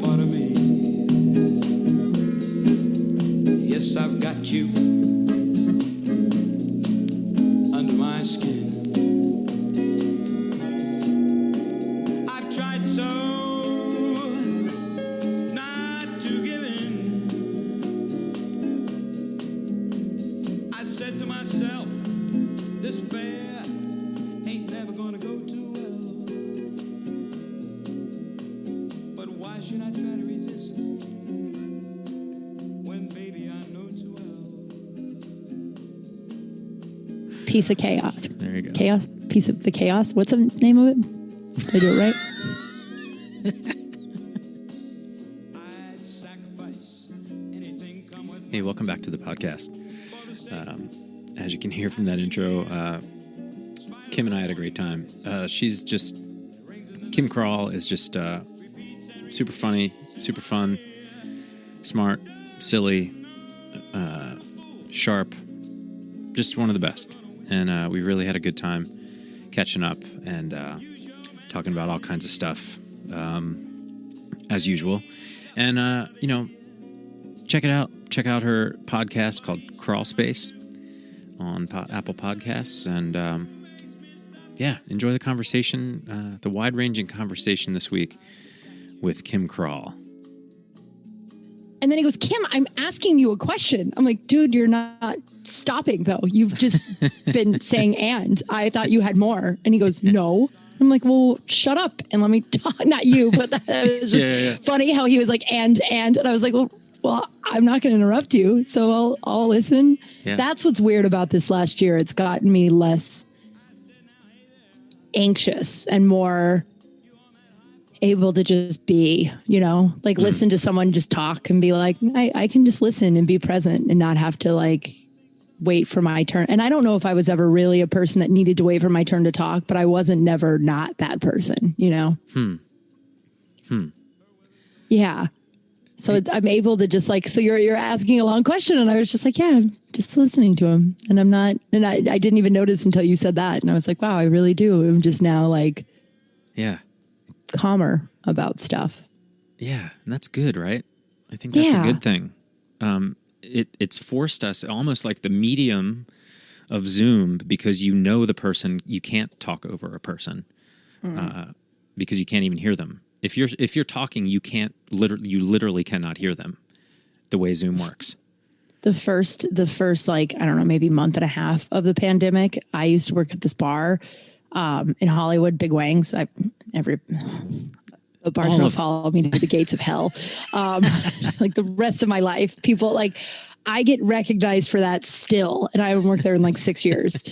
part of me. Yes, I've got you under my skin. I've tried so not to give in. I said to myself, this affair ain't never gonna go too well. But why should I try to resist when, baby, I know too well? Piece of chaos. There you go. Chaos. Piece of the chaos. What's the name of it? Did I do it right? I'd sacrifice anything, come with Hey, welcome back to the podcast. As you can hear from that intro, Kym and I had a great time. Kym Kral is just super funny, super fun, smart, silly, sharp, just one of the best. And we really had a good time catching up and talking about all kinds of stuff, as usual. And, check it out. Check out her podcast called Crawl Space on Apple Podcasts. And, enjoy the conversation, the wide-ranging conversation this week with Kym Kral. And then he goes, Kym, I'm asking you a question. I'm like, dude, you're not stopping, though. You've just been saying, and I thought you had more. And he goes, no. I'm like, well, shut up and let me talk. Not you, but that was just funny how he was like, and I was like, well, I'm not going to interrupt you. So I'll listen. Yeah. That's what's weird about this last year. It's gotten me less anxious and more able to just be, listen to someone just talk and be like, I can just listen and be present and not have to like wait for my turn. And I don't know if I was ever really a person that needed to wait for my turn to talk, but I wasn't never not that person, Yeah. So I'm able to just like, so you're asking a long question. And I was just like, yeah, I'm just listening to him. And I'm not, and I didn't even notice until you said that. And I was like, wow, I really do. I'm just now like, calmer about stuff. Yeah. And that's good, right? I think that's a good thing. It's forced us almost like the medium of Zoom, because the person, you can't talk over a person because you can't even hear them. If you're talking, you literally cannot hear them the way Zoom works. The first like, I don't know, maybe month and a half of the pandemic, I used to work at this bar in Hollywood, Big Wangs. The bars don't follow me to the gates of hell. Like the rest of my life, people like, I get recognized for that still. And I haven't worked there in like 6 years.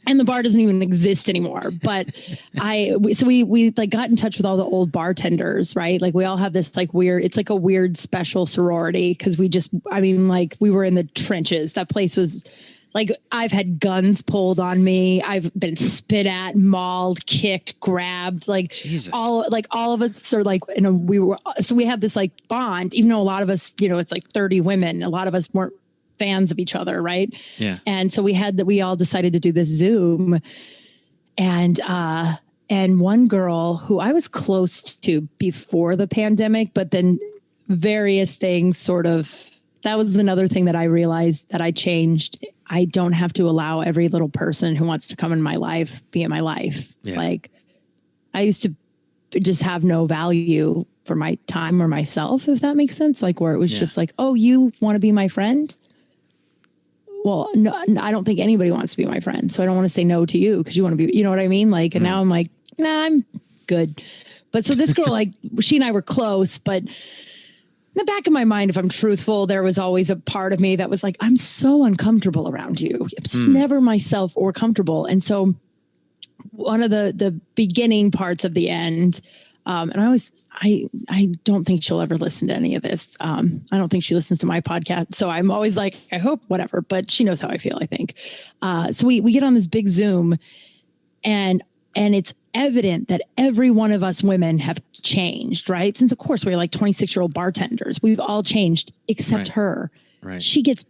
And the bar doesn't even exist anymore. But we like got in touch with all the old bartenders, right? Like we all have this like it's like a weird special sorority. Cause we were in the trenches. That place was like, I've had guns pulled on me. I've been spit at, mauled, kicked, grabbed, like Jesus. All of us are like, we have this like bond, even though a lot of us, it's like 30 women, a lot of us weren't fans of each other. Right. Yeah. And so we all decided to do this Zoom, and one girl who I was close to before the pandemic, but then various things that was another thing that I realized that I changed. I don't have to allow every little person who wants to come in my life be in my life. Yeah. Like I used to just have no value for my time or myself, if that makes sense. Like where it was just like, oh, you want to be my friend? Well, no, I don't think anybody wants to be my friend. So I don't want to say no to you because you want to be, you know what I mean? Like, and now I'm like, nah, I'm good. But so this girl, like she and I were close, but in the back of my mind, if I'm truthful, there was always a part of me that was like, I'm so uncomfortable around you. It's never myself or comfortable. And so one of the beginning parts of the end, and I don't think she'll ever listen to any of this. I don't think she listens to my podcast. So I'm always like, I hope whatever, but she knows how I feel, I think. So we get on this big Zoom and it's evident that every one of us women have changed, right? Since of course we're like 26-year-old bartenders. We've all changed except her. Right. She gets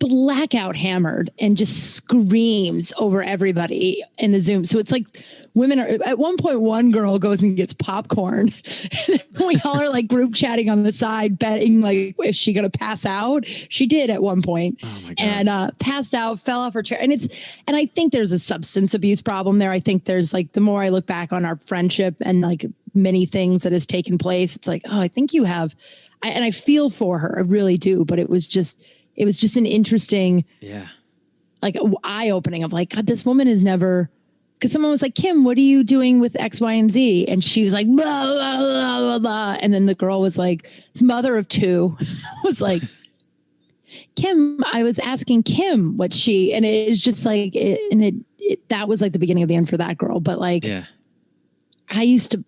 blackout hammered and just screams over everybody in the Zoom. So it's like women are at one point, one girl goes and gets popcorn. We all are like group chatting on the side, betting like, is she going to pass out? She did at one point. Oh my God. And passed out, fell off her chair. And I think there's a substance abuse problem there. I think there's like, the more I look back on our friendship and like many things that has taken place, it's like, oh, I think you have, and I feel for her. I really do. But it was just an interesting, like eye opening of like, God, this woman is never, because someone was like, Kym, what are you doing with X, Y, and Z? And she was like, blah, blah, blah, blah, blah. And then the girl was like, this mother of two was like, Kym, I was asking Kym what she, and it is just like, that was like the beginning of the end for that girl. But like, I used to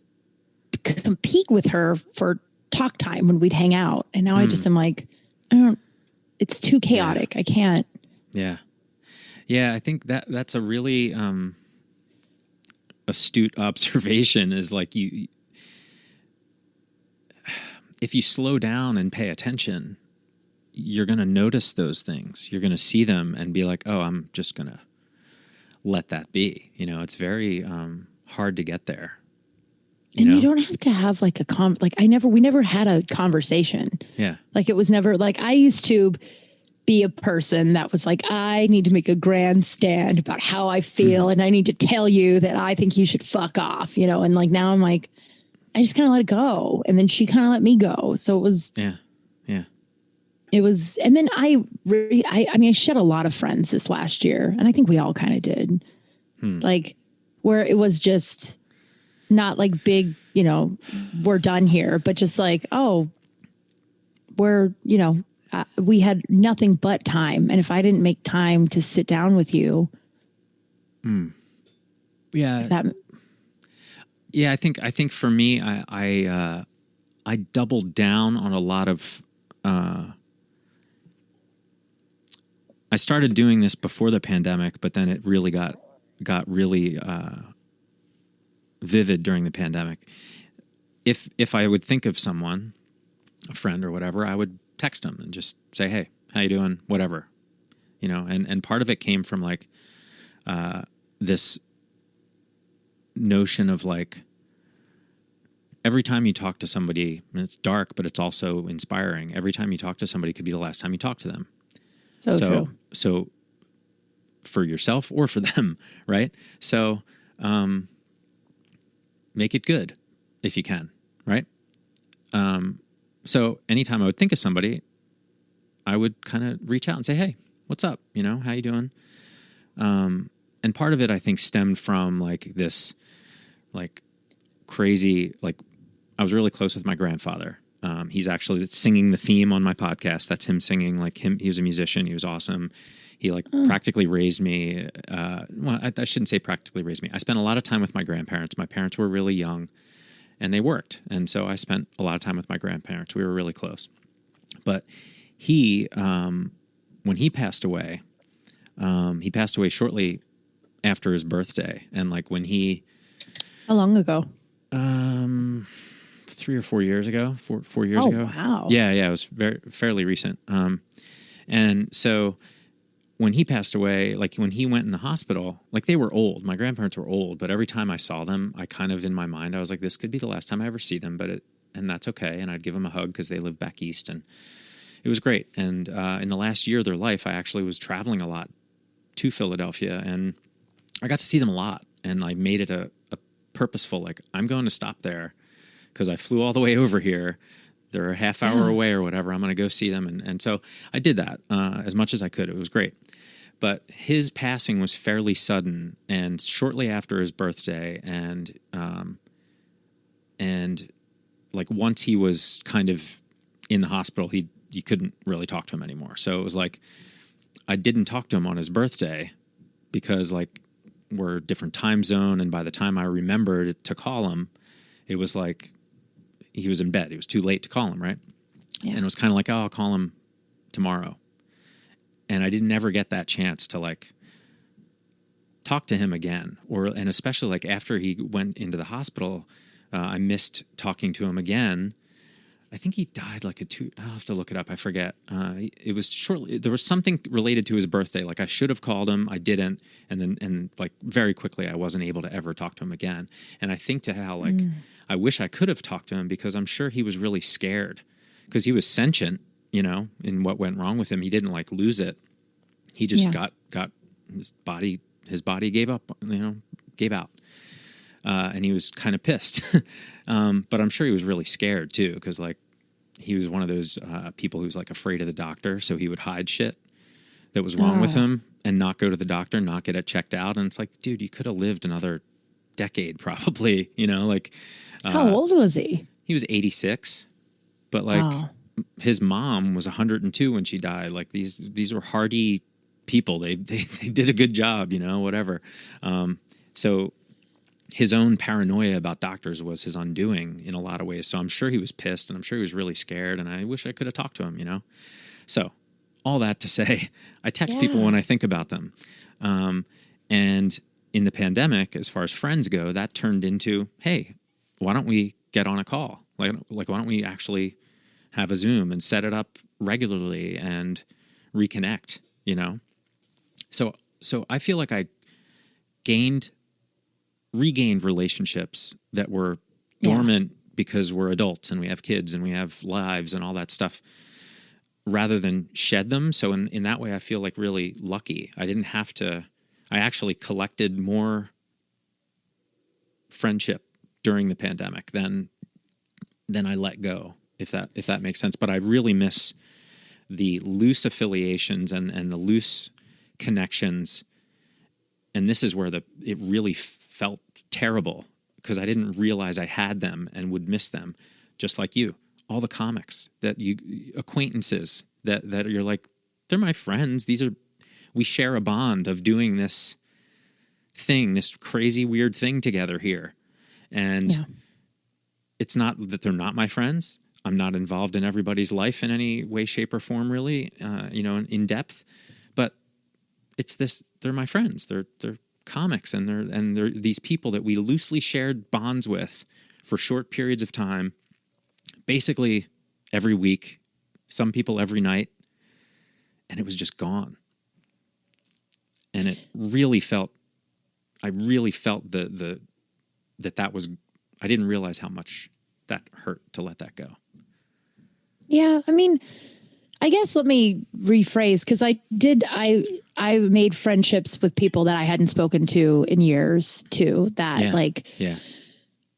compete with her for talk time when we'd hang out. And now I just am like, it's too chaotic. I can't. Yeah. Yeah. I think that's a really astute observation, is like if you slow down and pay attention, you're going to notice those things. You're going to see them and be like, oh, I'm just going to let that be. You know, it's very hard to get there. You don't have to have like we never had a conversation. Yeah. Like it was never like, I used to be a person that was like, I need to make a grandstand about how I feel. And I need to tell you that I think you should fuck off, and like, now I'm like, I just kind of let it go. And then she kind of let me go. So it was, it was, and then I shed a lot of friends this last year, and I think we all kind of did, like where it was just not like big, we're done here, but just like, oh, we're, we had nothing but time. And if I didn't make time to sit down with you. Yeah. I think for me, I doubled down on a lot of, I started doing this before the pandemic, but then it really got really vivid during the pandemic. If I would think of someone, a friend or whatever, I would text them and just say, hey, how you doing? Whatever, and part of it came from like this notion of like, every time you talk to somebody, and it's dark, but it's also inspiring. Every time you talk to somebody could be the last time you talk to them. So true. So for yourself or for them, right? So make it good if you can, right? So anytime I would think of somebody, I would kind of reach out and say, hey, what's up? How you doing? And part of it, I think, stemmed from like this, like crazy, like I was really close with my grandfather. He's actually singing the theme on my podcast. That's him singing. Like he was a musician. He was awesome. He practically raised me. Well, I shouldn't say practically raised me. I spent a lot of time with my grandparents. My parents were really young and they worked. And so I spent a lot of time with my grandparents. We were really close. But he, when he passed away shortly after his birthday. And like when how long ago? 3 or 4 years ago, 4 years ago. Wow. Yeah. It was fairly recent. And so when he passed away, like when he went in the hospital, like they were old. My grandparents were old, but every time I saw them, I kind of, in my mind, I was like, this could be the last time I ever see them, and that's okay. And I'd give them a hug because they live back east, and it was great. And in the last year of their life, I actually was traveling a lot to Philadelphia, and I got to see them a lot. And I made it a purposeful, like, I'm going to stop there because I flew all the way over here. They're a half hour away or whatever. I'm going to go see them. And so I did that as much as I could. It was great. But his passing was fairly sudden and shortly after his birthday. And like once he was kind of in the hospital, you couldn't really talk to him anymore. So it was like, I didn't talk to him on his birthday because like we're a different time zone. And by the time I remembered to call him, it was like, he was in bed. It was too late to call him, right? Yeah. And it was kind of like, oh, I'll call him tomorrow. And I didn't ever get that chance to like talk to him again, and especially like after he went into the hospital, I missed talking to him again. I think he died like I'll have to look it up. I forget. It was shortly, there was something related to his birthday. Like I should have called him. I didn't. And like very quickly, I wasn't able to ever talk to him again. And I think to how like, I wish I could have talked to him because I'm sure he was really scared because he was sentient, you know, in what went wrong with him. He didn't like lose it. He just got his body gave up, you know, gave out. And he was kind of pissed. But I'm sure he was really scared too. Cause like, he was one of those people who's like afraid of the doctor, so he would hide shit that was wrong with him and not go to the doctor, not get it checked out. And it's like, dude, you could have lived another decade probably, you know, like. How old was he? He was 86, but like his mom was 102 when she died. Like these were hardy people. They did a good job, you know, whatever. So his own paranoia about doctors was his undoing in a lot of ways. So I'm sure he was pissed and I'm sure he was really scared and I wish I could have talked to him, you know? So all that to say, I text people when I think about them. And in the pandemic, as far as friends go, that turned into, hey, why don't we get on a call? Like why don't we actually have a Zoom and set it up regularly and reconnect, you know? So I feel like I regained relationships that were dormant because we're adults and we have kids and we have lives and all that stuff rather than shed them. So in that way, I feel like really lucky. I didn't have to, I actually collected more friendship during the pandemic than I let go, if that makes sense. But I really miss the loose affiliations and the loose connections. And this is where it really felt terrible because I didn't realize I had them and would miss them, just like you. All the comics acquaintances that you're like, they're my friends. We share a bond of doing this thing, this crazy weird thing together here. And it's not that they're not my friends. I'm not involved in everybody's life in any way, shape, or form, really, in depth. But it's this, they're my friends. They're comics and they're these people that we loosely shared bonds with for short periods of time, basically every week, some people every night, and it was just gone. And it really felt, I didn't realize how much that hurt to let that go. Yeah. I mean, I guess let me rephrase because I made friendships with people that I hadn't spoken to in years too.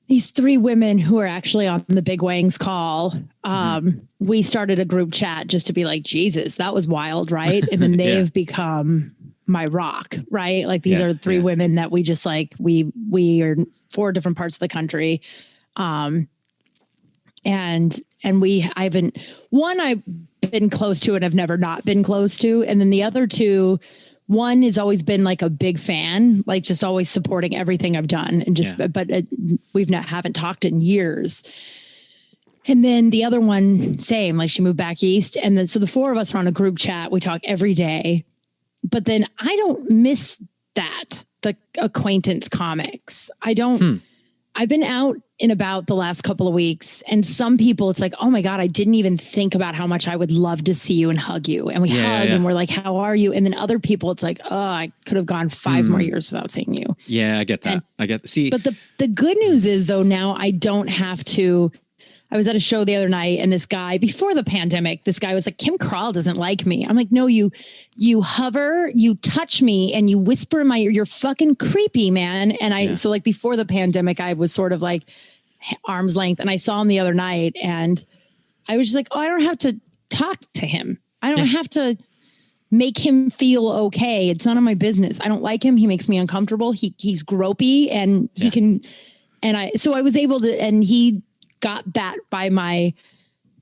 These three women who are actually on the Big Wangs call. We started a group chat just to be like, Jesus, that was wild. Right. And then they've become my rock, right? Like these are three women that we just like, we are in 4 different parts of the country. And I've been close to and I've never not been close to. And then the other two, one has always been like a big fan, like just always supporting everything I've done and haven't talked in years. And then the other one, same, like she moved back east. And then, so the 4 of us are on a group chat. We talk every day, but then I don't miss that. The acquaintance comics. I've been out and about the last couple of weeks and some people it's like, oh my God, I didn't even think about how much I would love to see you and hug you. And we hug and we're like, how are you? And then other people, it's like, oh, I could have gone 5 more years without seeing you. Yeah, I get that. But the good news is though, now I don't have to. I was at a show the other night and this guy before the pandemic, this guy was like, Kym Kral doesn't like me. I'm like, no, you hover, you touch me and you whisper in my ear, you're fucking creepy, man. And so like before the pandemic, I was sort of like arm's length and I saw him the other night and I was just like, oh, I don't have to talk to him. I don't have to make him feel okay. It's none of my business. I don't like him. He makes me uncomfortable. He's gropey and he can, so I was able to, and he got that by my,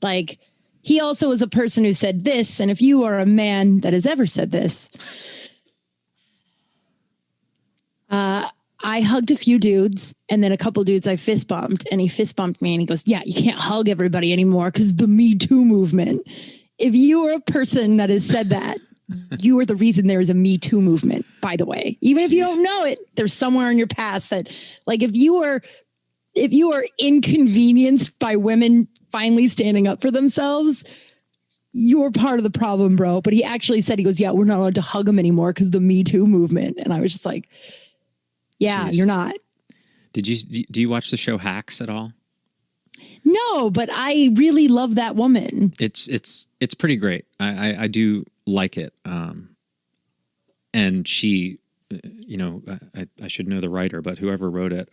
like, he also was a person who said this. And if you are a man that has ever said this, I hugged a few dudes and then a couple dudes I fist bumped and he fist bumped me and he goes, yeah, you can't hug everybody anymore because the Me Too movement. If you are a person that has said that, you are the reason there is a Me Too movement, by the way. Even if you don't know it, there's somewhere in your past that, like, if you are inconvenienced by women finally standing up for themselves, you're part of the problem, bro. But he actually said, he goes, yeah, we're not allowed to hug him anymore because the Me Too movement. And I was just like, yeah, Jeez. you're not. Do you watch the show Hacks at all? No, but I really love that woman. It's pretty great. I do like it. And she, I should know the writer, but whoever wrote it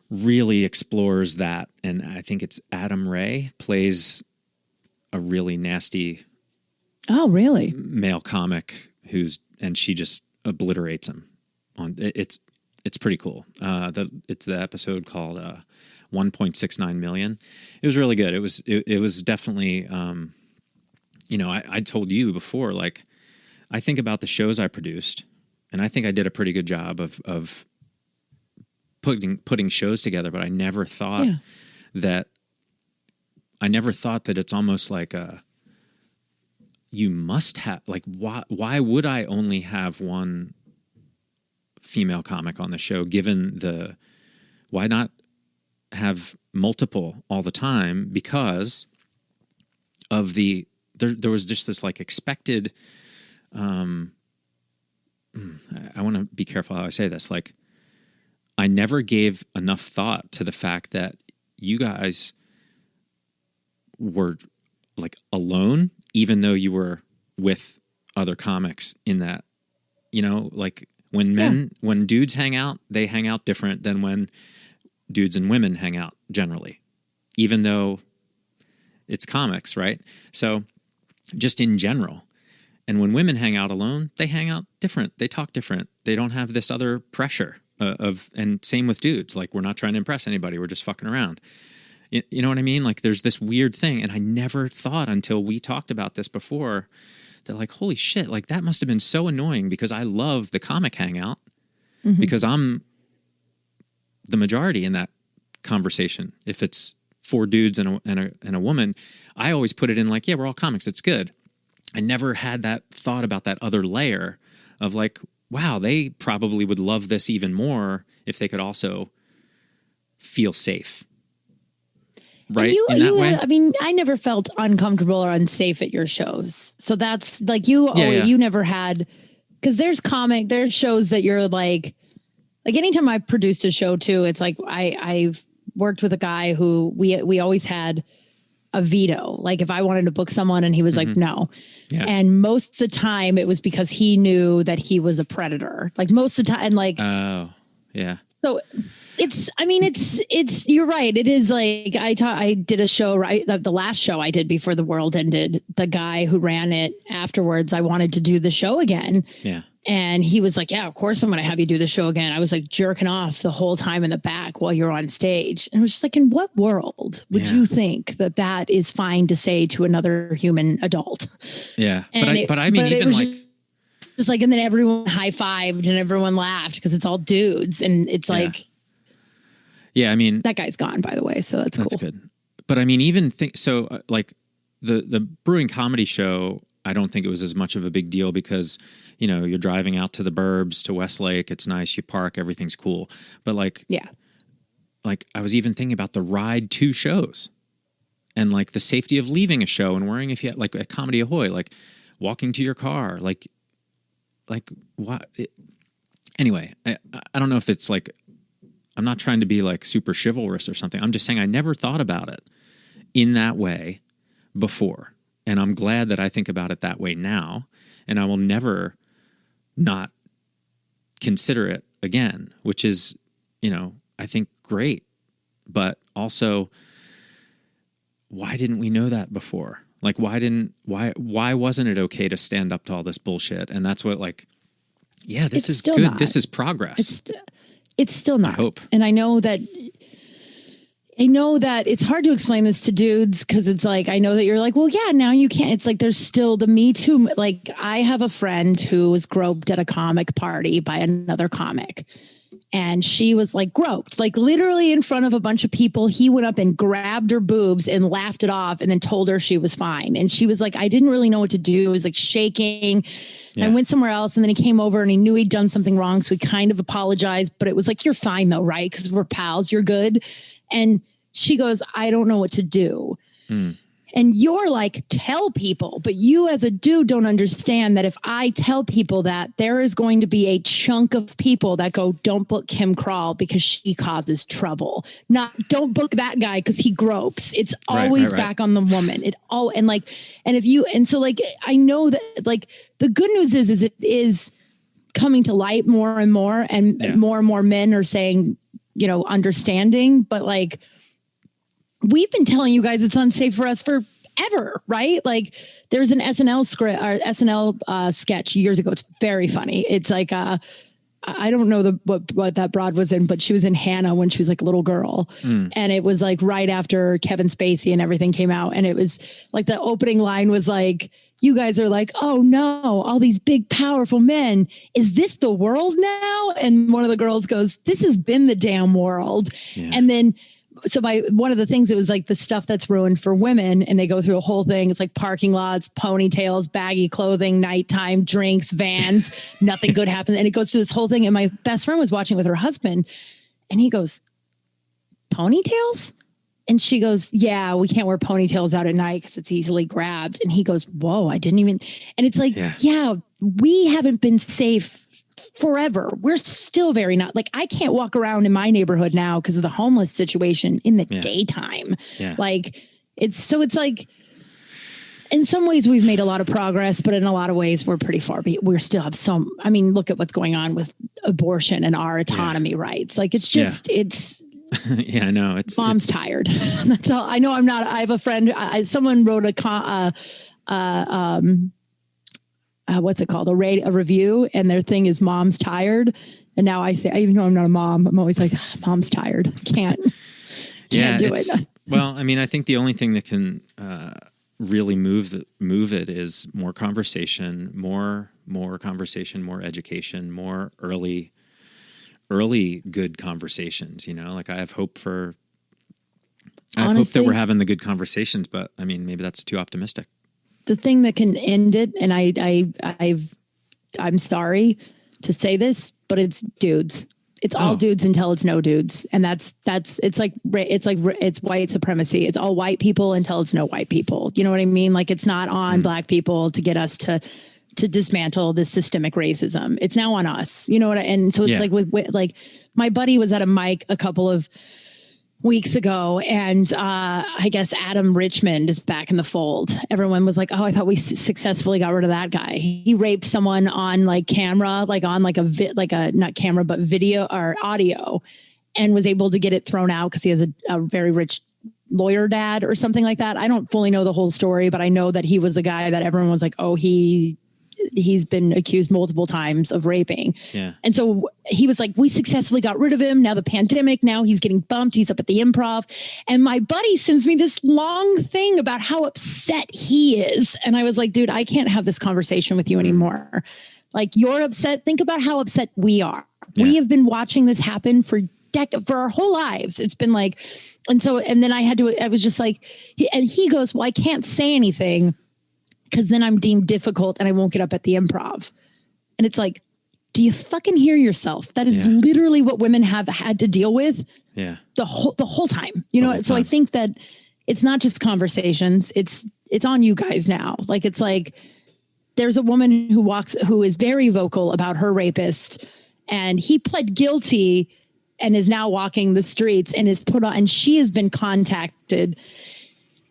really explores that. And I think it's Adam Ray plays a really nasty Oh, really? male comic and she just obliterates him. It's pretty cool. It's the episode called 1.69 million. It was really good. It was definitely, I told you before, like, I think about the shows I produced, and I think I did a pretty good job of putting shows together, but I never thought that it's almost like you must have, like, why would I only have one female comic on the show, given why not have multiple all the time? Because of there was just this like expected, I want to be careful how I say this. Like, I never gave enough thought to the fact that you guys were like alone, even though you were with other comics in that, like when dudes hang out, they hang out different than when dudes and women hang out generally, even though it's comics, right? So just in general. And when women hang out alone, they hang out different. They talk different. They don't have this other pressure and same with dudes. Like, we're not trying to impress anybody. We're just fucking around. You know what I mean? Like, there's this weird thing. And I never thought until we talked about this before that, like, holy shit, like, that must have been so annoying, because I love the comic hangout because I'm the majority in that conversation. If it's 4 dudes and a woman, I always put it in like, yeah, we're all comics. It's good. I never had that thought about that other layer of like, wow, they probably would love this even more if they could also feel safe. Right? In that way? I mean, I never felt uncomfortable or unsafe at your shows. So that's like you never had, because there's shows that you're like anytime I produced a show too, it's like I've worked with a guy who we always had a veto. Like, if I wanted to book someone and he was like, no. Yeah. And most of the time it was because he knew that he was a predator. Like, most of the time, like, oh yeah. So it's you're right. It is like, I did a show, right? The last show I did before the world ended, the guy who ran it afterwards, I wanted to do the show again. Yeah. And he was like, yeah, of course I'm going to have you do the show again. I was like jerking off the whole time in the back while you're on stage. And I was just like, in what world would you think that is fine to say to another human adult? Yeah. But I mean, even like, just like, and then everyone high-fived and everyone laughed because it's all dudes. And it's like, yeah, I mean, that guy's gone, by the way. So that's cool. That's good. But I mean, even like the Brewing Comedy show, I don't think it was as much of a big deal because, you're driving out to the burbs to Westlake. It's nice. You park, everything's cool. But like I was even thinking about the ride to shows and like the safety of leaving a show and worrying if you had like at Comedy Ahoy, like walking to your car, like what? Anyway, I don't know if it's like, I'm not trying to be like super chivalrous or something. I'm just saying I never thought about it in that way before. And I'm glad that I think about it that way now. And I will never not consider it again, which is, I think great. But also, why didn't we know that before? Like, why wasn't it okay to stand up to all this bullshit? And that's what, like, yeah, this is good. Not. This is progress. It's still not. I hope. And I know that it's hard to explain this to dudes because it's like, I know that you're like, well, yeah, now you can't. It's like, there's still the Me Too. Like, I have a friend who was groped at a comic party by another comic. And she was like groped, like literally in front of a bunch of people. He went up and grabbed her boobs and laughed it off and then told her she was fine. And she was like, I didn't really know what to do. It was like shaking. Yeah. I went somewhere else and then he came over and he knew he'd done something wrong. So he kind of apologized, but it was like, you're fine though, right? Because we're pals, you're good. And She goes, I don't know what to do. And you're like, tell people, but you as a dude don't understand that if I tell people that, there is going to be a chunk of people that go, don't book Kym Kral because she causes trouble. Not don't book that guy because he gropes. It's always back on the woman. I know that like the good news is it is coming to light more and more, and more men are saying, understanding, but like, we've been telling you guys it's unsafe for us forever, right? Like there's an SNL script or SNL sketch years ago. It's very funny. It's like, I don't know what that broad was in, but she was in Hannah when she was like a little girl. And it was like right after Kevin Spacey and everything came out. And it was like the opening line was like, you guys are like, oh no, all these big, powerful men. Is this the world now? And one of the girls goes, this has been the damn world. Yeah. And then one of the things, it was like the stuff that's ruined for women, and they go through a whole thing. It's like parking lots, ponytails, baggy clothing, nighttime drinks, vans, nothing good happens. And it goes through this whole thing. And my best friend was watching with her husband, and he goes, ponytails? And she goes, yeah, we can't wear ponytails out at night because it's easily grabbed. And he goes, whoa, I didn't even. And it's like, yeah, we haven't been safe forever. We're still very not like, I can't walk around in my neighborhood now because of the homeless situation in the daytime. Yeah. Like it's like, in some ways we've made a lot of progress, but in a lot of ways we're pretty far. We still have some, look at what's going on with abortion and our autonomy rights. Like it's just, it's, I know mom's tired. That's all I know. I have a friend, someone wrote what's it called? A review, and their thing is mom's tired. And now I say, even though I'm not a mom, I'm always like, mom's tired. Can't do it. Well, I think the only thing that can really move it is more conversation, more conversation, more education, more early good conversations. Like I have hope that we're having the good conversations, but maybe that's too optimistic. The thing that can end it, and I'm sorry to say this, but it's dudes. It's all dudes until it's no dudes, and it's white supremacy. It's all white people until it's no white people. You know what I mean? Like it's not on black people to get us to dismantle this systemic racism. It's now on us. You know what? And so it's like with like my buddy was at a mic a couple of weeks ago, and I guess Adam Richmond is back in the fold. Everyone was like, oh, I thought we successfully got rid of that guy. He raped someone on like camera, like on like not camera, but video or audio, and was able to get it thrown out because he has a very rich lawyer dad or something like that. I don't fully know the whole story, but I know that he was a guy that everyone was like, oh, he's been accused multiple times of raping. Yeah. And so he was like, we successfully got rid of him. Now the pandemic, now he's getting bumped. He's up at the Improv. And my buddy sends me this long thing about how upset he is. And I was like, dude, I can't have this conversation with you anymore. Like you're upset. Think about how upset we are. Yeah. We have been watching this happen for our whole lives. It's been like, and then I was just like, he goes, well, I can't say anything because then I'm deemed difficult and I won't get up at the Improv. And it's like, do you fucking hear yourself? That is literally what women have had to deal with the whole time. So I think that it's not just conversations. It's on you guys now. Like, it's like, there's a woman who is very vocal about her rapist, and he pled guilty and is now walking the streets and is put on, and she has been contacted.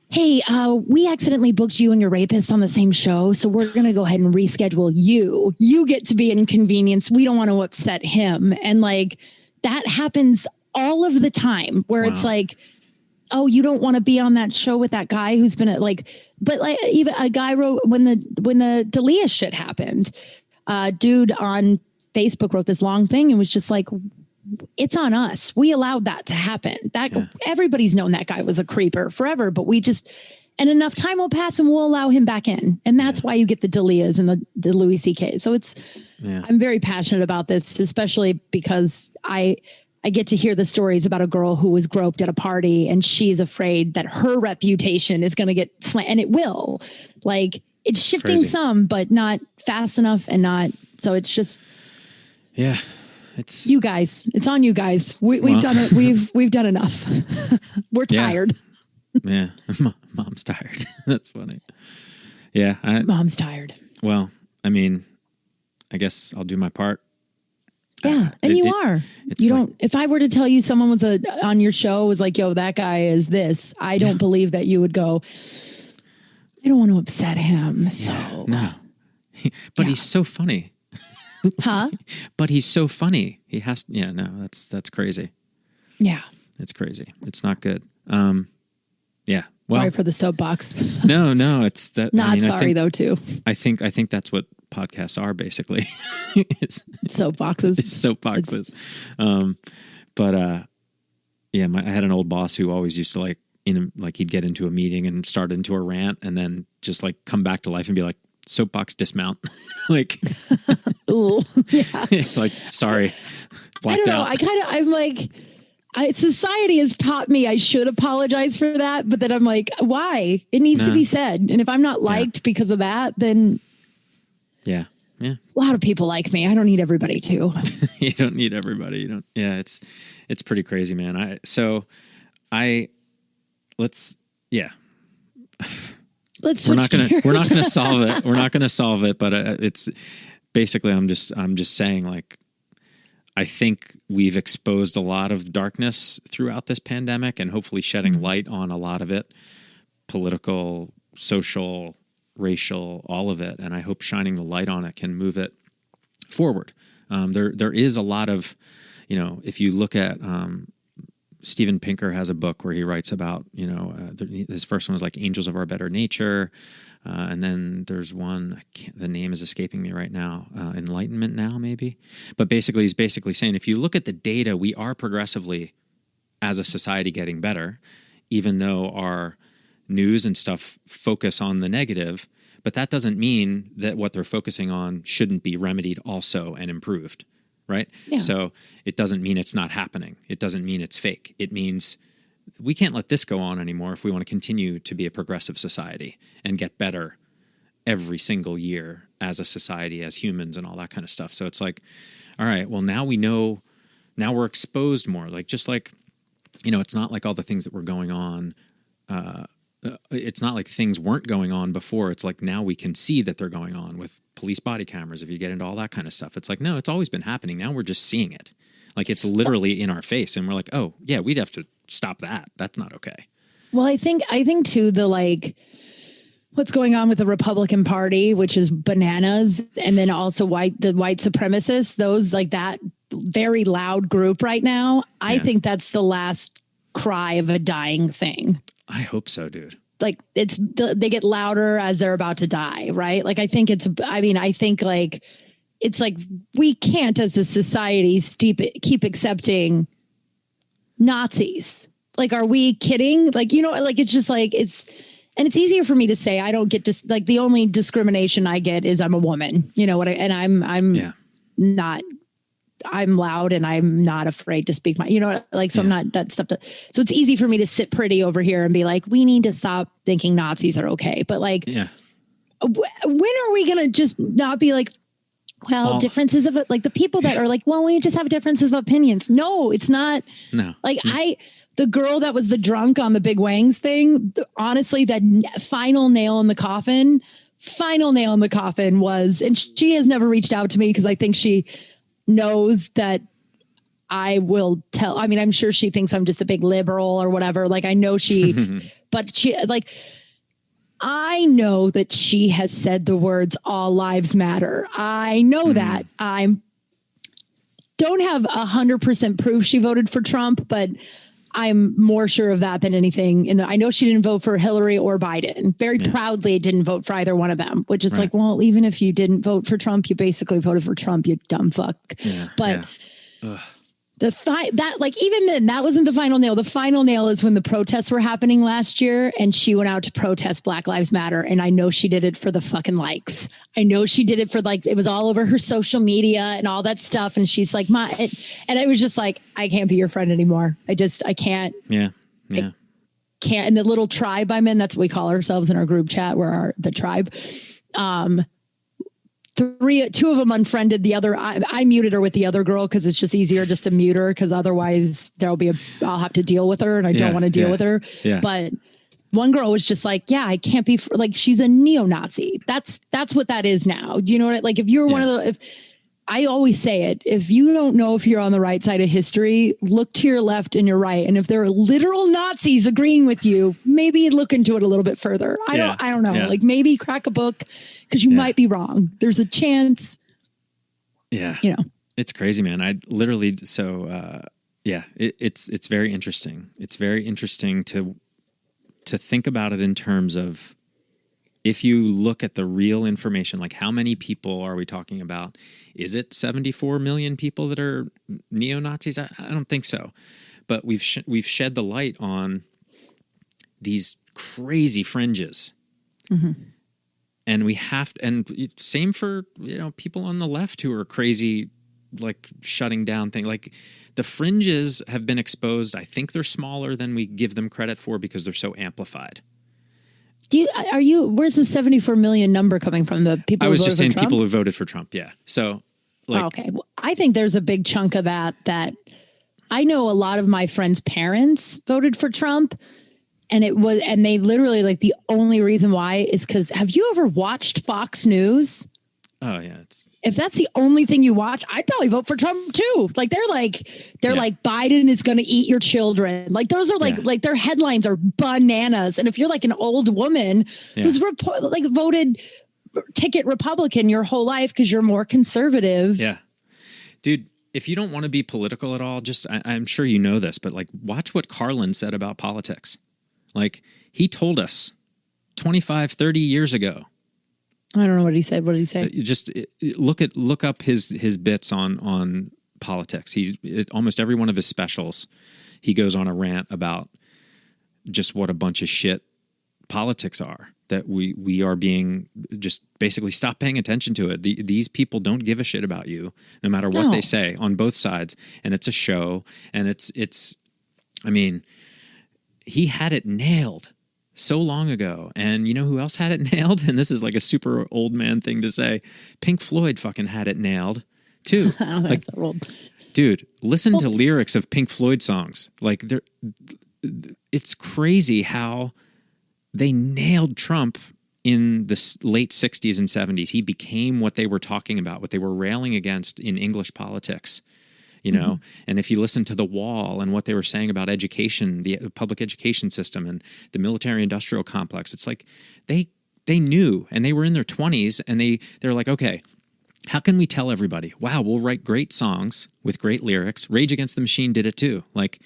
Hey, we accidentally booked you and your rapist on the same show, so we're going to go ahead and reschedule you. You get to be inconvenienced. We don't want to upset him. And like, that happens all of the time where it's like, oh, you don't want to be on that show with that guy who's been but like even a guy wrote when the Dalia shit happened, dude on Facebook wrote this long thing and was just like, it's on us. We allowed that to happen. Everybody's known that guy was a creeper forever, but and enough time will pass and we'll allow him back in. And that's why you get the Dalias and the Louis C.K. So I'm very passionate about this, especially because I get to hear the stories about a girl who was groped at a party, and she's afraid that her reputation is going to get slammed, and it will. Like, it's shifting some, but not fast enough, and not. So it's just. Yeah. it's You guys, it's on you guys. We've done it. We've done enough. We're tired. Yeah. Mom's tired. That's funny. Yeah. Mom's tired. Well, I mean, I guess I'll do my part. Yeah. And you are. You don't, if I were to tell you someone was on your show was like, yo, that guy is this, I don't believe that you would go, I don't want to upset him. So no, but he's so funny. Huh? But he's so funny. He has, that's crazy. Yeah. It's crazy. It's not good. Yeah. Well, sorry for the soapbox. No, it's that. Not sorry though, too. I think that's what podcasts are basically. It's soapboxes. It's soapboxes. I had an old boss who always used to he'd get into a meeting and start into a rant and then just like come back to life and be like, soapbox dismount. Like, ooh, yeah. Like, sorry. I don't know. I'm like, society has taught me I should apologize for that, but then I'm like, why? It needs to be said. And if I'm not liked because of that, then yeah. A lot of people like me. I don't need everybody to. You don't need everybody. You don't. Yeah, it's pretty crazy, man. Let's we're not gonna solve it. We're not gonna solve it, but it's basically I'm just saying, like, I think we've exposed a lot of darkness throughout this pandemic and hopefully shedding light on a lot of it, political, social, racial, all of it. And I hope shining the light on it can move it forward. There is a lot of, if you look at, Steven Pinker has a book where he writes about, his first one was like Angels of Our Better Nature. And then there's one, the name is escaping me right now, Enlightenment Now, maybe. But basically, he's basically saying, if you look at the data, we are progressively, as a society, getting better, even though our news and stuff focus on the negative. But that doesn't mean that what they're focusing on shouldn't be remedied also and improved. Right? Yeah. So it doesn't mean it's not happening. It doesn't mean it's fake. It means we can't let this go on anymore if we want to continue to be a progressive society and get better every single year as a society, as humans and all that kind of stuff. So it's like, all right, well, now we know, now we're exposed more. Like, just like, it's not like all the things that were going on. It's not like things weren't going on before. It's like now we can see that they're going on with police body cameras. If you get into all that kind of stuff, it's like, no, it's always been happening. Now we're just seeing it. Like, it's literally in our face. And we're like, oh yeah, we'd have to stop that. That's not okay. Well, I think too, what's going on with the Republican Party, which is bananas. And then also the white supremacists, those like that very loud group right now. I think that's the last cry of a dying thing. I hope so, dude. Like, they get louder as they're about to die, right? Like, I think like it's like we can't as a society keep accepting Nazis. Like, are we kidding? Like, like, it's just like, and it's easier for me to say, I don't get like, the only discrimination I get is I'm a woman, I'm loud and I'm not afraid to speak my, so I'm not that stuff. So it's easy for me to sit pretty over here and be like, we need to stop thinking Nazis are okay. But like, when are we going to just not be like, well, differences of it, like the people that are like, well, we just have differences of opinions. No, it's not. No. Like the girl that was the drunk on the Big Wangs thing, honestly, that final nail in the coffin was, and she has never reached out to me because I think she knows that I will tell. I mean, I'm sure she thinks I'm just a big liberal or whatever. Like, I know but she, like, I know that she has said the words "all lives matter." I know that. I don't have 100% proof she voted for Trump, but I'm more sure of that than anything. I know she didn't vote for Hillary or Biden. Very proudly didn't vote for either one of them, which is like, well, even if you didn't vote for Trump, you basically voted for Trump, you dumb fuck. Yeah, but even then, that wasn't the final nail. The final nail is when the protests were happening last year and she went out to protest Black Lives Matter. And I know she did it for the fucking likes. I know she did it for like, it was all over her social media and all that stuff. And she's like, and I was just like, I can't be your friend anymore. I can't. Yeah. Yeah. Can't. And the little tribe I'm in, that's what we call ourselves in our group chat. We're the tribe. two of them unfriended the other. I muted her with the other girl because it's just easier just to mute her, because otherwise I'll have to deal with her, and I don't want to deal with her. Yeah. But one girl was just like, yeah, I can't be like, she's a neo-Nazi. That's what that is now. Do you know what? Like, if you're one of the, I always say it, if you don't know if you're on the right side of history, look to your left and your right. And if there are literal Nazis agreeing with you, maybe look into it a little bit further. I don't know. Yeah. Like, maybe crack a book, because you might be wrong. There's a chance. Yeah. You know, it's crazy, man. I literally, it's very interesting. It's very interesting to think about it in terms of, if you look at the real information, like how many people are we talking about? Is it 74 million people that are neo-Nazis? I don't think so. But we've shed the light on these crazy fringes. Mm-hmm. And we have to, and same for, people on the left who are crazy, like shutting down things. Like, the fringes have been exposed. I think they're smaller than we give them credit for, because they're so amplified. Where's the 74 million number coming from? The people I was just saying Trump? people who voted for Trump. Yeah. So, like, okay. Well, I think there's a big chunk of that I know a lot of my friends' parents voted for Trump, and they literally, like, the only reason why is because, have you ever watched Fox News? Oh yeah. If that's the only thing you watch, I'd probably vote for Trump too. Like, they're like Biden is going to eat your children. Like, those are like their headlines are bananas. And if you're like an old woman who's voted ticket Republican your whole life because you're more conservative. Yeah, dude. If you don't want to be political at all, I'm sure you know this, but like, watch what Carlin said about politics. Like, he told us 25, 30 years ago. I don't know what he said. What did he say? Just look up his bits on politics. Almost every one of his specials, he goes on a rant about just what a bunch of shit politics are. That we are being, just basically stop paying attention to it. These people don't give a shit about you, no matter what they say on both sides. And it's a show. And it's. I mean, he had it nailed so long ago. And you know who else had it nailed? And this is like a super old man thing to say. Pink Floyd fucking had it nailed too. I don't know if that's old. Dude, listen to lyrics of Pink Floyd songs. Like, it's crazy how they nailed Trump in the late 60s and 70s. He became what they were talking about, what they were railing against in English politics. And if you listen to The Wall and what they were saying about education, the public education system and the military industrial complex, it's like they knew, and they were in their 20s, and they're like, okay, how can we tell everybody, wow, we'll write great songs with great lyrics. Rage Against the Machine did it too. Like,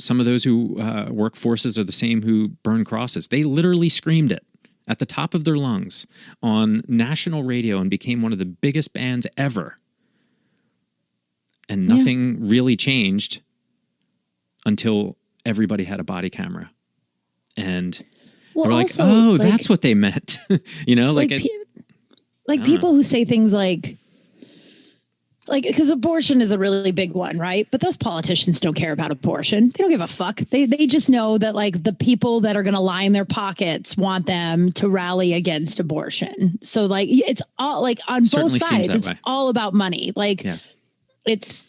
some of those who work forces are the same who burn crosses. They literally screamed it at the top of their lungs on national radio and became one of the biggest bands ever. And nothing really changed until everybody had a body camera. And they're like, oh, that's what they meant. People who say things like, because abortion is a really big one, right? But those politicians don't care about abortion. They don't give a fuck. They just know that, like, the people that are going to line their pockets want them to rally against abortion. So, like, it's all, like, on both sides, it's all about money. Like, it's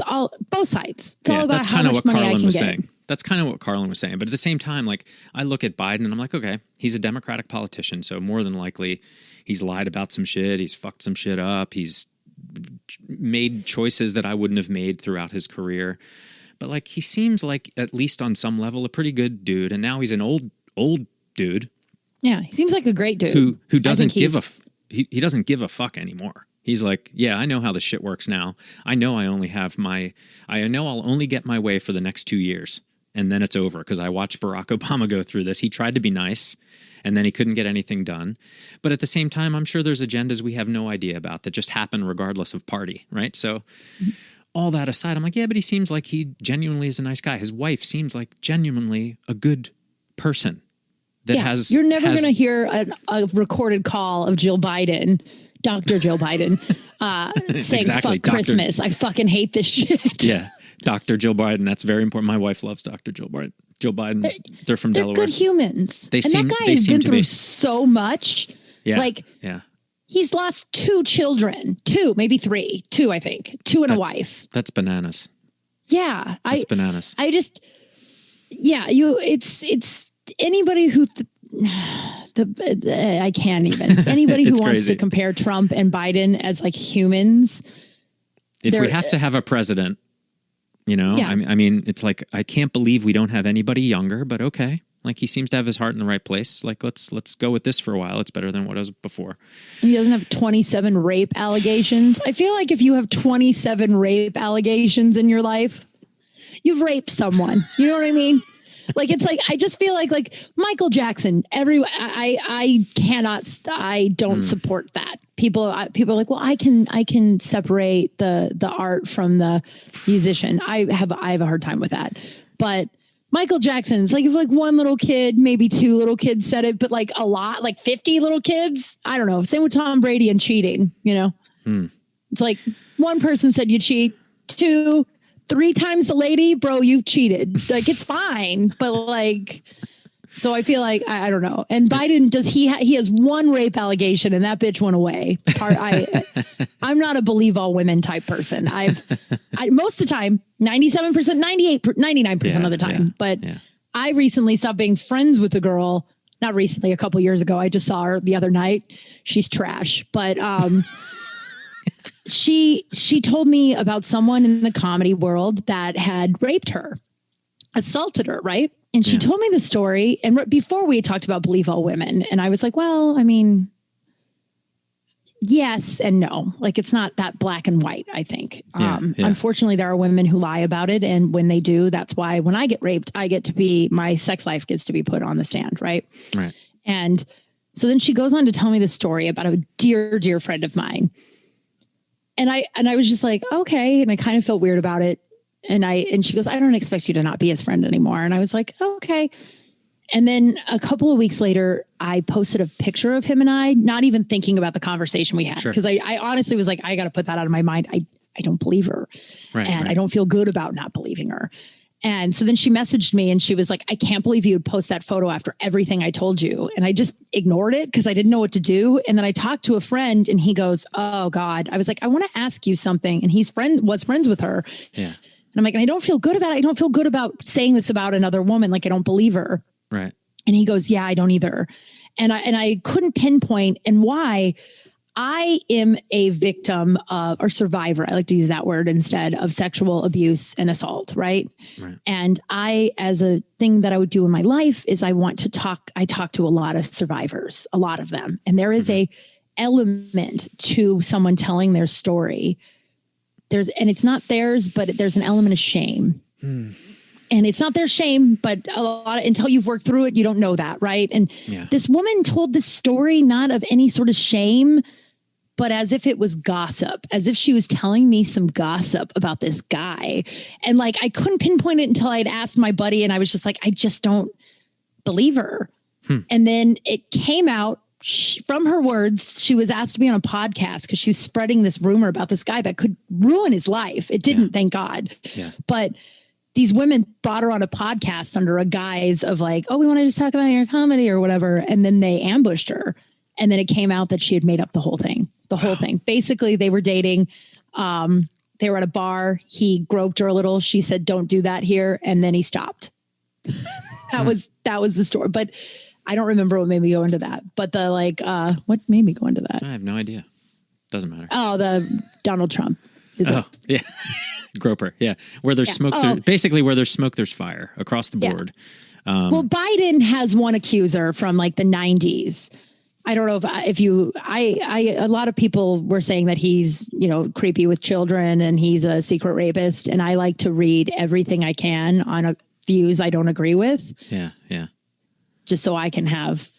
all both sides. It's all about how much money I can get. That's kind of what Carlin was saying. But at the same time, like, I look at Biden and I'm like, okay, he's a Democratic politician. So more than likely he's lied about some shit. He's fucked some shit up. He's made choices that I wouldn't have made throughout his career. But, like, he seems like, at least on some level, a pretty good dude. And now he's an old dude. Yeah, he seems like a great dude. Who doesn't he doesn't give a fuck anymore. He's like, yeah, I know how this shit works now. I know I'll only get my way for the next 2 years. And then it's over, because I watched Barack Obama go through this. He tried to be nice, and then he couldn't get anything done. But at the same time, I'm sure there's agendas we have no idea about that just happen regardless of party, right? So all that aside, I'm like, yeah, but he seems like he genuinely is a nice guy. His wife seems like genuinely a good person. You're never going to hear a recorded call of Jill Biden, Dr. Jill Biden, saying, exactly, fuck Christmas. I fucking hate this shit. Yeah. Dr. Jill Biden. That's very important. My wife loves Dr. Jill Biden. They're from Delaware. They're good humans. That guy has been through so much. Yeah. Like, yeah. He's lost 2 children, 2, maybe 3, 2, I think, 2 and a wife. That's bananas. Yeah. That's bananas. It's anybody who, I can't even, anybody who wants crazy to compare Trump and Biden as like humans. If we have to have a president, I mean, it's like, I can't believe we don't have anybody younger, but okay. Like, he seems to have his heart in the right place. Like, let's go with this for a while. It's better than what it was before. He doesn't have 27 rape allegations. I feel like if you have 27 rape allegations in your life, you've raped someone. You know what I mean? Like, it's like, I just feel like Michael Jackson, I don't support that. People are like, well, I can separate the art from the musician. I have a hard time with that. But Michael Jackson's like, if like one little kid, maybe 2 little kids said it, but like a lot, like 50 little kids, I don't know. Same with Tom Brady and cheating, It's like one person said you cheat, 2, 3 times the lady, bro, you've cheated. Like, it's fine. But like, so I feel like, I don't know. And Biden, he has 1 rape allegation and that bitch went away. I'm not a believe all women type person. Most of the time, 97%, 99% of the time. But I recently stopped being friends with a girl. Not recently, a couple years ago. I just saw her the other night. She's trash. But she told me about someone in the comedy world that had raped her, assaulted her, right? And she told me the story. And before we had talked about believe all women. And I was like, well, I mean, yes and no. Like, it's not that black and white, I think. Unfortunately, there are women who lie about it. And when they do, that's why when I get raped, my sex life gets to be put on the stand. Right. Right. And so then she goes on to tell me the story about a dear, dear friend of mine. And I was just like, okay. And I kind of felt weird about it. And she goes, I don't expect you to not be his friend anymore. And I was like, okay. And then a couple of weeks later, I posted a picture of him and I, not even thinking about the conversation we had. Because I honestly was like, I got to put that out of my mind. I don't believe her. Right, and I don't feel good about not believing her. And so then she messaged me and she was like, I can't believe you would post that photo after everything I told you. And I just ignored it because I didn't know what to do. And then I talked to a friend and he goes, oh God. I was like, I want to ask you something. And was friends with her. Yeah. And I'm like, and I don't feel good about it. I don't feel good about saying this about another woman. Like, I don't believe her. Right. And he goes, yeah, I don't either. And I couldn't pinpoint and why. I am a victim of, or survivor, I like to use that word instead, of sexual abuse and assault, right? And as a thing that I would do in my life is I talk to a lot of survivors, a lot of them. And there is a element to someone telling their story. And it's not theirs, but there's an element of shame. And it's not their shame, but until you've worked through it, you don't know that, right? And this woman told this story not of any sort of shame, but as if it was gossip, as if she was telling me some gossip about this guy. And like, I couldn't pinpoint it until I'd asked my buddy and I was just like, I just don't believe her. And then it came out from her words. She was asked to be on a podcast because she was spreading this rumor about this guy that could ruin his life. It didn't, thank God. But these women brought her on a podcast under a guise of like, oh, we want to just talk about your comedy or whatever. And then they ambushed her. And then it came out that she had made up the whole thing. Basically, they were dating. They were at a bar. He groped her a little. She said, don't do that here. And then he stopped. That was the story. But I don't remember what made me go into that. But what made me go into that? I have no idea. Doesn't matter. Oh, the Donald Trump. Yeah. Groper. Yeah. Where there's smoke, basically where there's smoke, there's fire across the board. Well, Biden has one accuser from like the 90s. I don't know a lot of people were saying that he's, creepy with children and he's a secret rapist. And I like to read everything I can on views I don't agree with. Yeah. Yeah. Just so I can have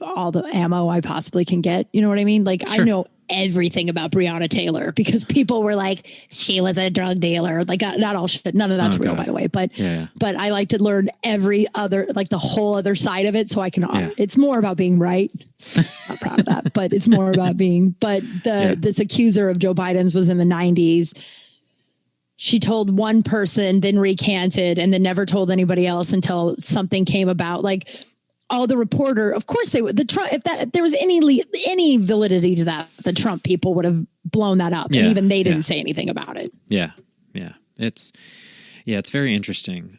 all the ammo I possibly can get. You know what I mean? Like, I know everything about Breonna Taylor because people were like, she was a drug dealer. Like, not all shit. None of that's real, by the way. But I like to learn every other, like the whole other side of it. So I can, it's more about being right. Not proud of that, but it's more about this accuser of Joe Biden's was in the 90s. She told one person, then recanted, and then never told anybody else until something came about. Like, Oh, the reporter, of course they would. The Trump, if there was any validity to that, the Trump people would have blown that up, and even they didn't say anything about it. Yeah, it's very interesting,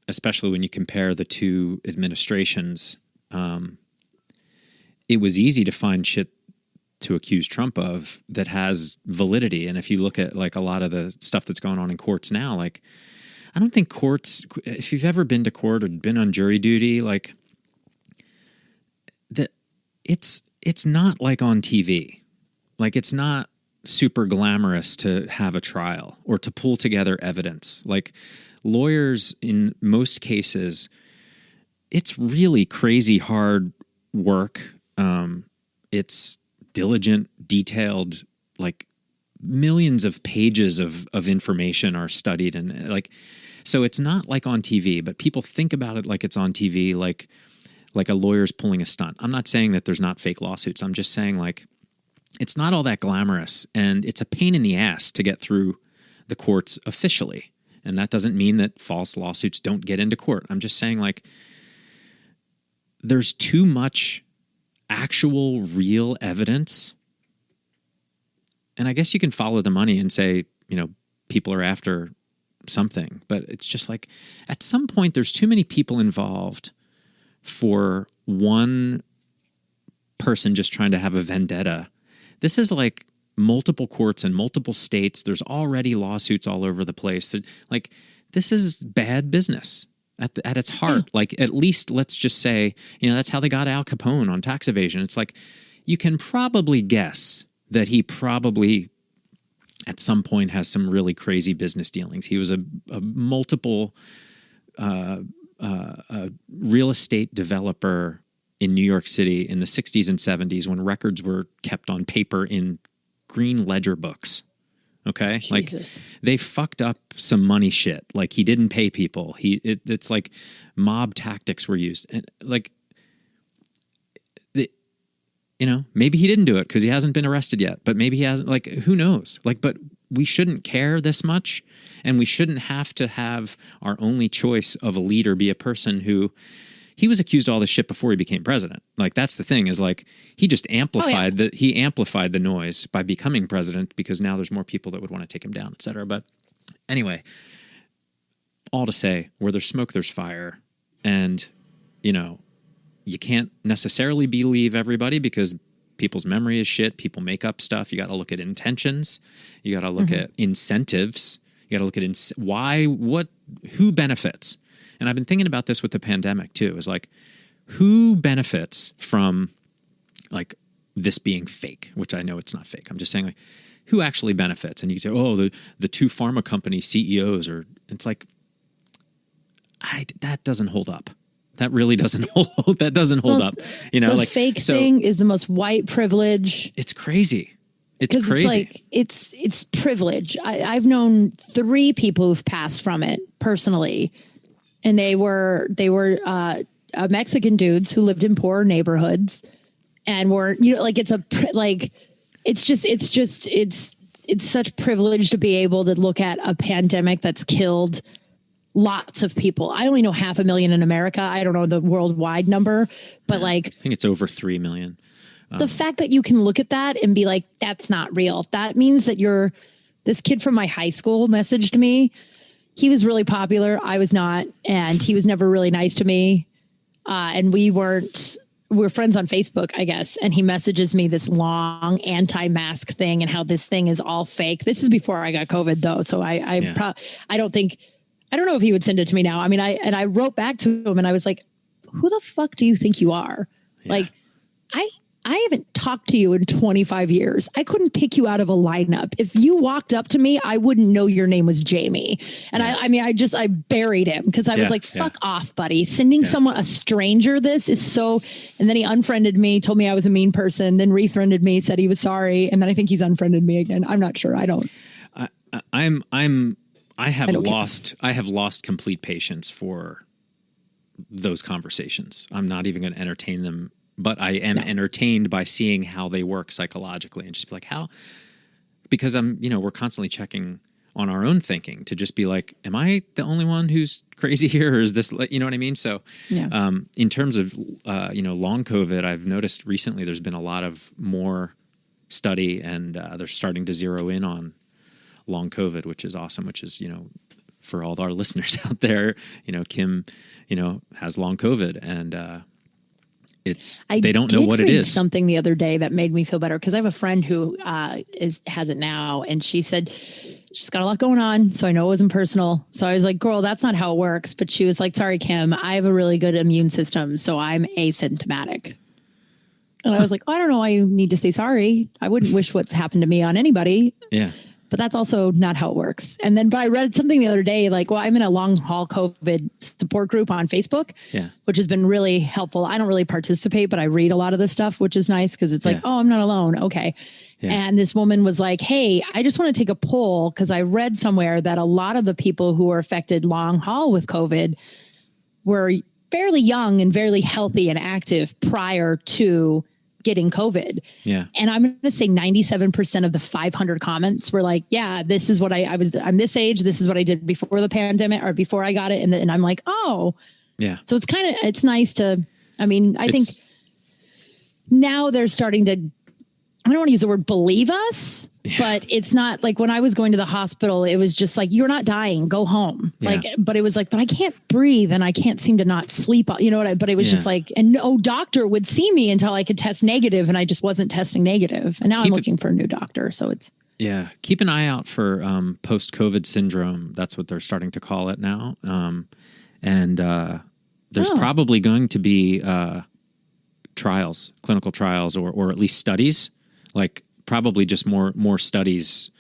especially when you compare the two administrations. It was easy to find shit to accuse Trump of that has validity, and if you look at like a lot of the stuff that's going on in courts now, like. I don't think courts, if you've ever been to court or been on jury duty, like that it's not like on TV. Like it's not super glamorous to have a trial or to pull together evidence. Like lawyers in most cases, it's really crazy hard work. It's diligent, detailed, like millions of pages of information are studied and like, so it's not like on TV, but people think about it like it's on TV, like a lawyer's pulling a stunt. I'm not saying that there's not fake lawsuits. I'm just saying like it's not all that glamorous, and it's a pain in the ass to get through the courts officially. And that doesn't mean that false lawsuits don't get into court. I'm just saying like there's too much actual real evidence. And I guess you can follow the money and say, people are after something, but it's just like at some point there's too many people involved for one person just trying to have a vendetta. This is like multiple courts in multiple states. There's already lawsuits all over the place. Like this is bad business at its heart. Like at least let's just say, that's how they got Al Capone on tax evasion. It's like you can probably guess that he probably at some point has some really crazy business dealings. He was a multiple real estate developer in New York City in the 60s and 70s when records were kept on paper in green ledger books. Okay? Jesus. Like they fucked up some money shit. Like he didn't pay people. It's like mob tactics were used. And like maybe he didn't do it because he hasn't been arrested yet, but maybe he hasn't, like, who knows? Like, but we shouldn't care this much, and we shouldn't have to have our only choice of a leader be a person who, he was accused of all this shit before he became president. Like, that's the thing is like, he just amplified the noise by becoming president because now there's more people that would want to take him down, et cetera. But anyway, all to say, where there's smoke, there's fire. And, you can't necessarily believe everybody because people's memory is shit. People make up stuff. You got to look at intentions. You got to look at incentives. You got to look at who benefits. And I've been thinking about this with the pandemic too. Is like, who benefits from like this being fake? Which I know it's not fake. I'm just saying like, who actually benefits? And you say, oh, the two pharma company CEOs, or it's like, that doesn't hold up. That really doesn't hold. That doesn't hold up. The fake thing is the most white privilege. It's crazy. It's crazy. It's privilege. I've known 3 people who've passed from it personally, and they were Mexican dudes who lived in poor neighborhoods, and were it's such privilege to be able to look at a pandemic that's killed lots of people. I only know 500,000 in America. I don't know the worldwide number, but I think it's over 3 million. The fact that you can look at that and be like, that's not real. That means that this kid from my high school messaged me. He was really popular. I was not. And he was never really nice to me. And we're friends on Facebook, I guess. And he messages me this long anti-mask thing and how this thing is all fake. This is before I got COVID though. So I don't know if he would send it to me now. I mean, I wrote back to him and I was like, who the fuck do you think you are? Yeah. Like, I haven't talked to you in 25 years. I couldn't pick you out of a lineup. If you walked up to me, I wouldn't know your name was Jamie. And I buried him because I was like, fuck off, buddy. Sending someone, a stranger, this is so, and then he unfriended me, told me I was a mean person, then refriended me, said he was sorry. And then I think he's unfriended me again. I'm not sure. I don't. I have lost complete patience for those conversations. I'm not even going to entertain them, but I am entertained by seeing how they work psychologically and just be like, how, because we're constantly checking on our own thinking, to just be like, am I the only one who's crazy here? Or is this, you know what I mean? So, in terms of, long COVID, I've noticed recently there's been a lot of more study, and they're starting to zero in on long COVID, which is awesome, which is, for all our listeners out there, Kym, has long COVID, and they don't know what it is. Something the other day that made me feel better, because I have a friend who has it now, and she said she's got a lot going on, so I know it wasn't personal. So I was like, girl, that's not how it works. But she was like, sorry, Kym, I have a really good immune system, so I'm asymptomatic. And I was like, oh, I don't know why you need to say sorry. I wouldn't wish what's happened to me on anybody. Yeah. But that's also not how it works. And then, but I read something the other day, like, well, I'm in a long haul COVID support group on Facebook, which has been really helpful. I don't really participate, but I read a lot of this stuff, which is nice, because it's like, oh, I'm not alone. Okay. Yeah. And this woman was like, hey, I just want to take a poll, because I read somewhere that a lot of the people who were affected long haul with COVID were fairly young and fairly healthy and active prior to getting COVID. Yeah. And I'm going to say 97% of the 500 comments were like, yeah, this is what I'm this age. This is what I did before the pandemic, or before I got it. And I'm like, oh, yeah. So it's nice to, I think now they're starting to, I don't want to use the word believe us, but it's not like when I was going to the hospital, it was just like, you're not dying, go home. But it was like, but I can't breathe and I can't seem to not sleep. But it was just like, and no doctor would see me until I could test negative, and I just wasn't testing negative. And now I'm looking for a new doctor. So it's. Yeah. Keep an eye out for post-COVID syndrome. That's what they're starting to call it now. There's probably going to be trials, clinical trials, or at least studies, like probably just more studies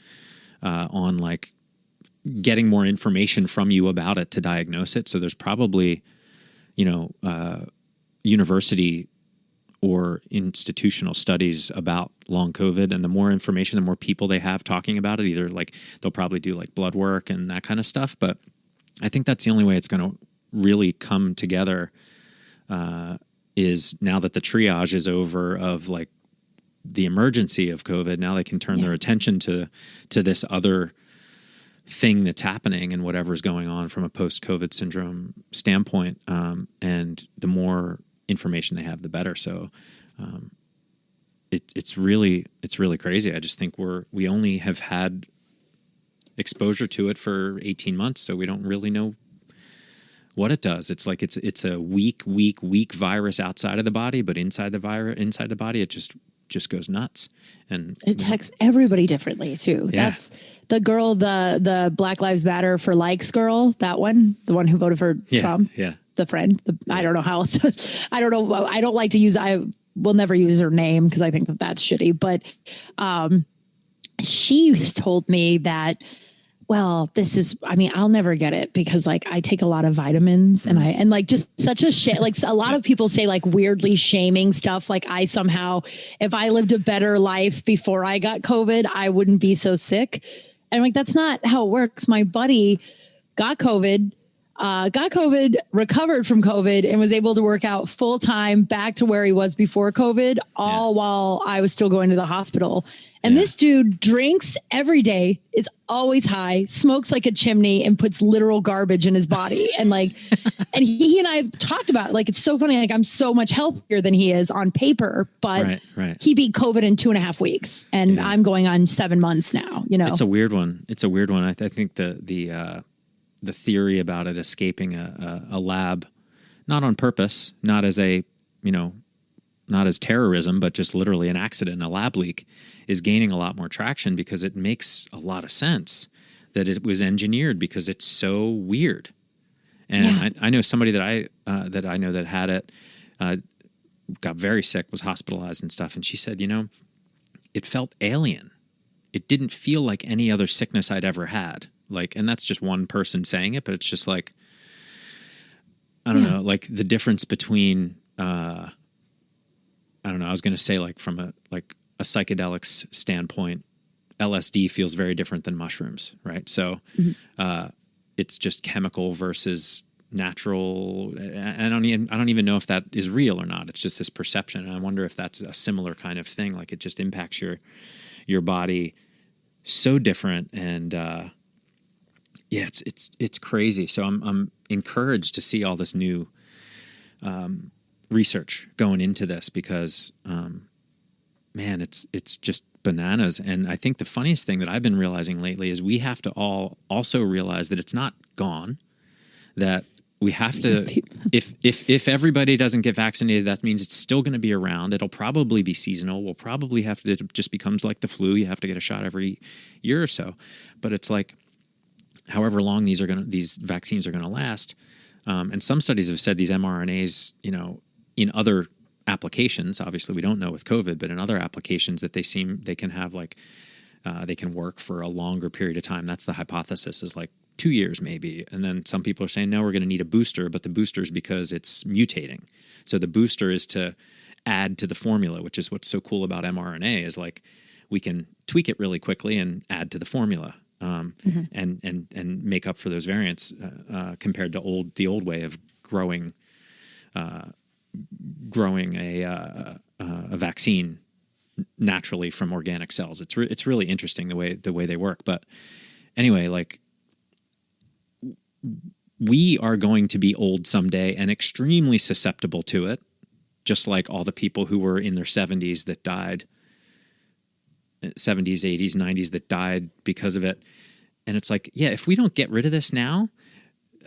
on like getting more information from you about it to diagnose it. So there's probably, university or institutional studies about long COVID, and the more information, the more people they have talking about it, either like they'll probably do like blood work and that kind of stuff. But I think that's the only way it's going to really come together, is now that the triage is over of like the emergency of COVID. Now they can turn their attention to this other thing that's happening and whatever's going on from a post-COVID syndrome standpoint. And the more information they have, the better. So it's really crazy. I just think we only have had exposure to it for 18 months, so we don't really know what it does. It's like it's a weak virus outside of the body, but inside the body, it just goes nuts. And it attacks everybody differently too. Yeah. That's the girl, the Black Lives Matter for likes girl, that one, the one who voted for Trump. Yeah. The friend. I don't know how else. I don't know. I don't like to use. I will never use her name because I think that's shitty. But she told me that. Well, this is, I'll never get it because like I take a lot of vitamins and like just such a shit, like a lot of people say like weirdly shaming stuff. Like I somehow, if I lived a better life before I got COVID, I wouldn't be so sick. And like, that's not how it works. My buddy got COVID, recovered from COVID, and was able to work out full time back to where he was before COVID, all while I was still going to the hospital. And this dude drinks every day, is always high, smokes like a chimney, and puts literal garbage in his body. And like, and he and I have talked about it. Like, it's so funny. Like, I'm so much healthier than he is on paper, but he beat COVID in 2.5 weeks, and I'm going on 7 months now. It's a weird one. I think the theory about it escaping a lab, not on purpose, not as not as terrorism, but just literally an accident, a lab leak, is gaining a lot more traction because it makes a lot of sense that it was engineered because it's so weird. And I know somebody that I know that had it, got very sick, was hospitalized and stuff. And she said, it felt alien. It didn't feel like any other sickness I'd ever had. Like, and that's just one person saying it, but it's just like, I don't know, like the difference between, I don't know. I was going to say like from a psychedelics standpoint, LSD feels very different than mushrooms, right? So it's just chemical versus natural. I don't even know if that is real or not. It's just this perception. And I wonder if that's a similar kind of thing. Like it just impacts your body so different. And Yeah, it's crazy. So I'm encouraged to see all this new research going into this because, man, it's just bananas. And I think the funniest thing that I've been realizing lately is we have to all also realize that it's not gone, that we have to, if everybody doesn't get vaccinated, that means it's still going to be around. It'll probably be seasonal. We'll probably have to, it just becomes like the flu. You have to get a shot every year or so. But it's like, however long these vaccines are going to last. And some studies have said these mRNAs, in other applications, obviously we don't know with COVID, but in other applications that they can have they can work for a longer period of time. That's the hypothesis, is like 2 years maybe. And then some people are saying, no, we're going to need a booster, but the booster is because it's mutating. So the booster is to add to the formula, which is what's so cool about mRNA, is like we can tweak it really quickly and add to the formula. And make up for those variants compared to the old way of growing a vaccine naturally from organic cells. It's really interesting the way they work. But anyway, like we are going to be old someday and extremely susceptible to it, just like all the people who were in their 70s that died. 70s, 80s, 90s that died because of it. And it's like, yeah, if we don't get rid of this now,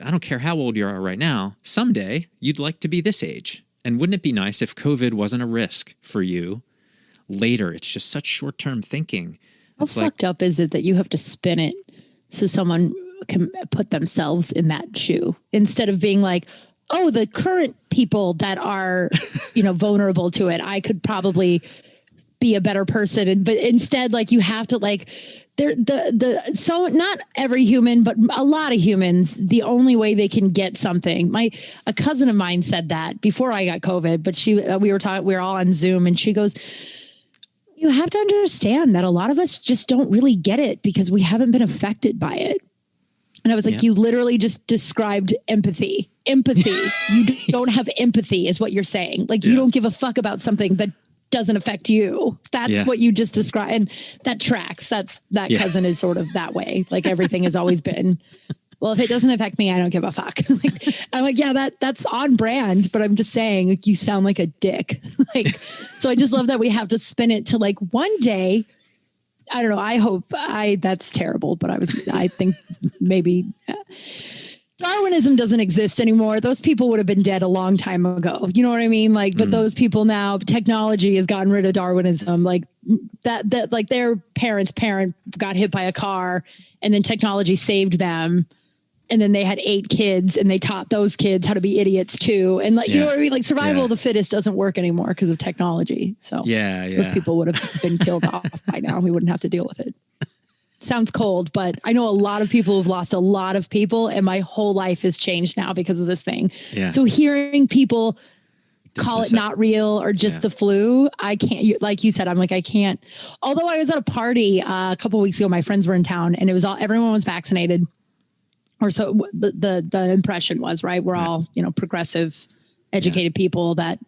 I don't care how old you are right now, someday you'd like to be this age. And wouldn't it be nice if COVID wasn't a risk for you later? It's just such short-term thinking. How fucked up is it that you have to spin it so someone can put themselves in that shoe instead of being like, oh, the current people that are, vulnerable to it, I could probably be a better person. But instead, like, you have to so not every human, but a lot of humans, the only way they can get something. A cousin of mine said that before I got COVID, but we were all on Zoom, and she goes, you have to understand that a lot of us just don't really get it because we haven't been affected by it. And I was like, You literally just described empathy. You don't have empathy is what you're saying. Like, you don't give a fuck about something that doesn't affect you. That's what you just described. And that tracks. That cousin is sort of that way. Like, everything has always been, well, if it doesn't affect me, I don't give a fuck. I'm like, yeah, that's on brand, but I'm just saying, like, you sound like a dick. So I just love that we have to spin it to like one day. I don't know. That's terrible, but I think maybe Darwinism doesn't exist anymore. Those people would have been dead a long time ago. You know what I mean? Like, but those people now, technology has gotten rid of Darwinism. Like that like their parent got hit by a car, and then technology saved them. And then they had 8 kids, and they taught those kids how to be idiots too. And you know what I mean? Like, survival of the fittest doesn't work anymore because of technology. So those people would have been killed off by now. We wouldn't have to deal with it. Sounds cold, but I know a lot of people who've lost a lot of people, and my whole life has changed now because of this thing. Yeah. So hearing people call it not real or just the flu, I can't, like you said, I'm like, I can't. Although I was at a party a couple of weeks ago, my friends were in town, and it was everyone was vaccinated. Or so the impression was, right? We're all, progressive, educated people that,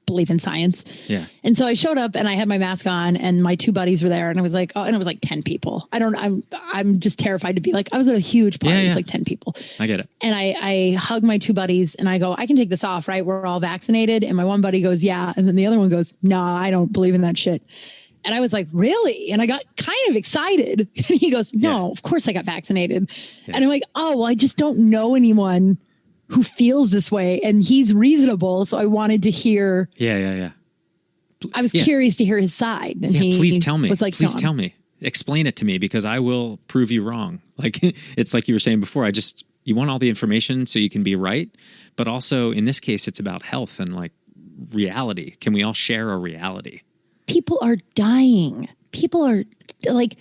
believe in science. Yeah. And so I showed up, and I had my mask on, and my 2 buddies were there, and I was like, and it was like 10 people. I'm just terrified to be like, I was at a huge party. It was like 10 people. I get it. And I hug my 2 buddies, and I go, I can take this off, right? We're all vaccinated. And my one buddy goes, yeah. And then the other one goes, no, I don't believe in that shit. And I was like, really? And I got kind of excited. And he goes, no, of course I got vaccinated. Yeah. And I'm like, oh, well, I just don't know anyone who feels this way. And he's reasonable. So I wanted to hear. Yeah. I was curious to hear his side. And please tell me. Was like, please tell me. Explain it to me, because I will prove you wrong. Like, it's like you were saying before, you want all the information so you can be right. But also in this case, it's about health and like reality. Can we all share a reality? People are dying. People are like,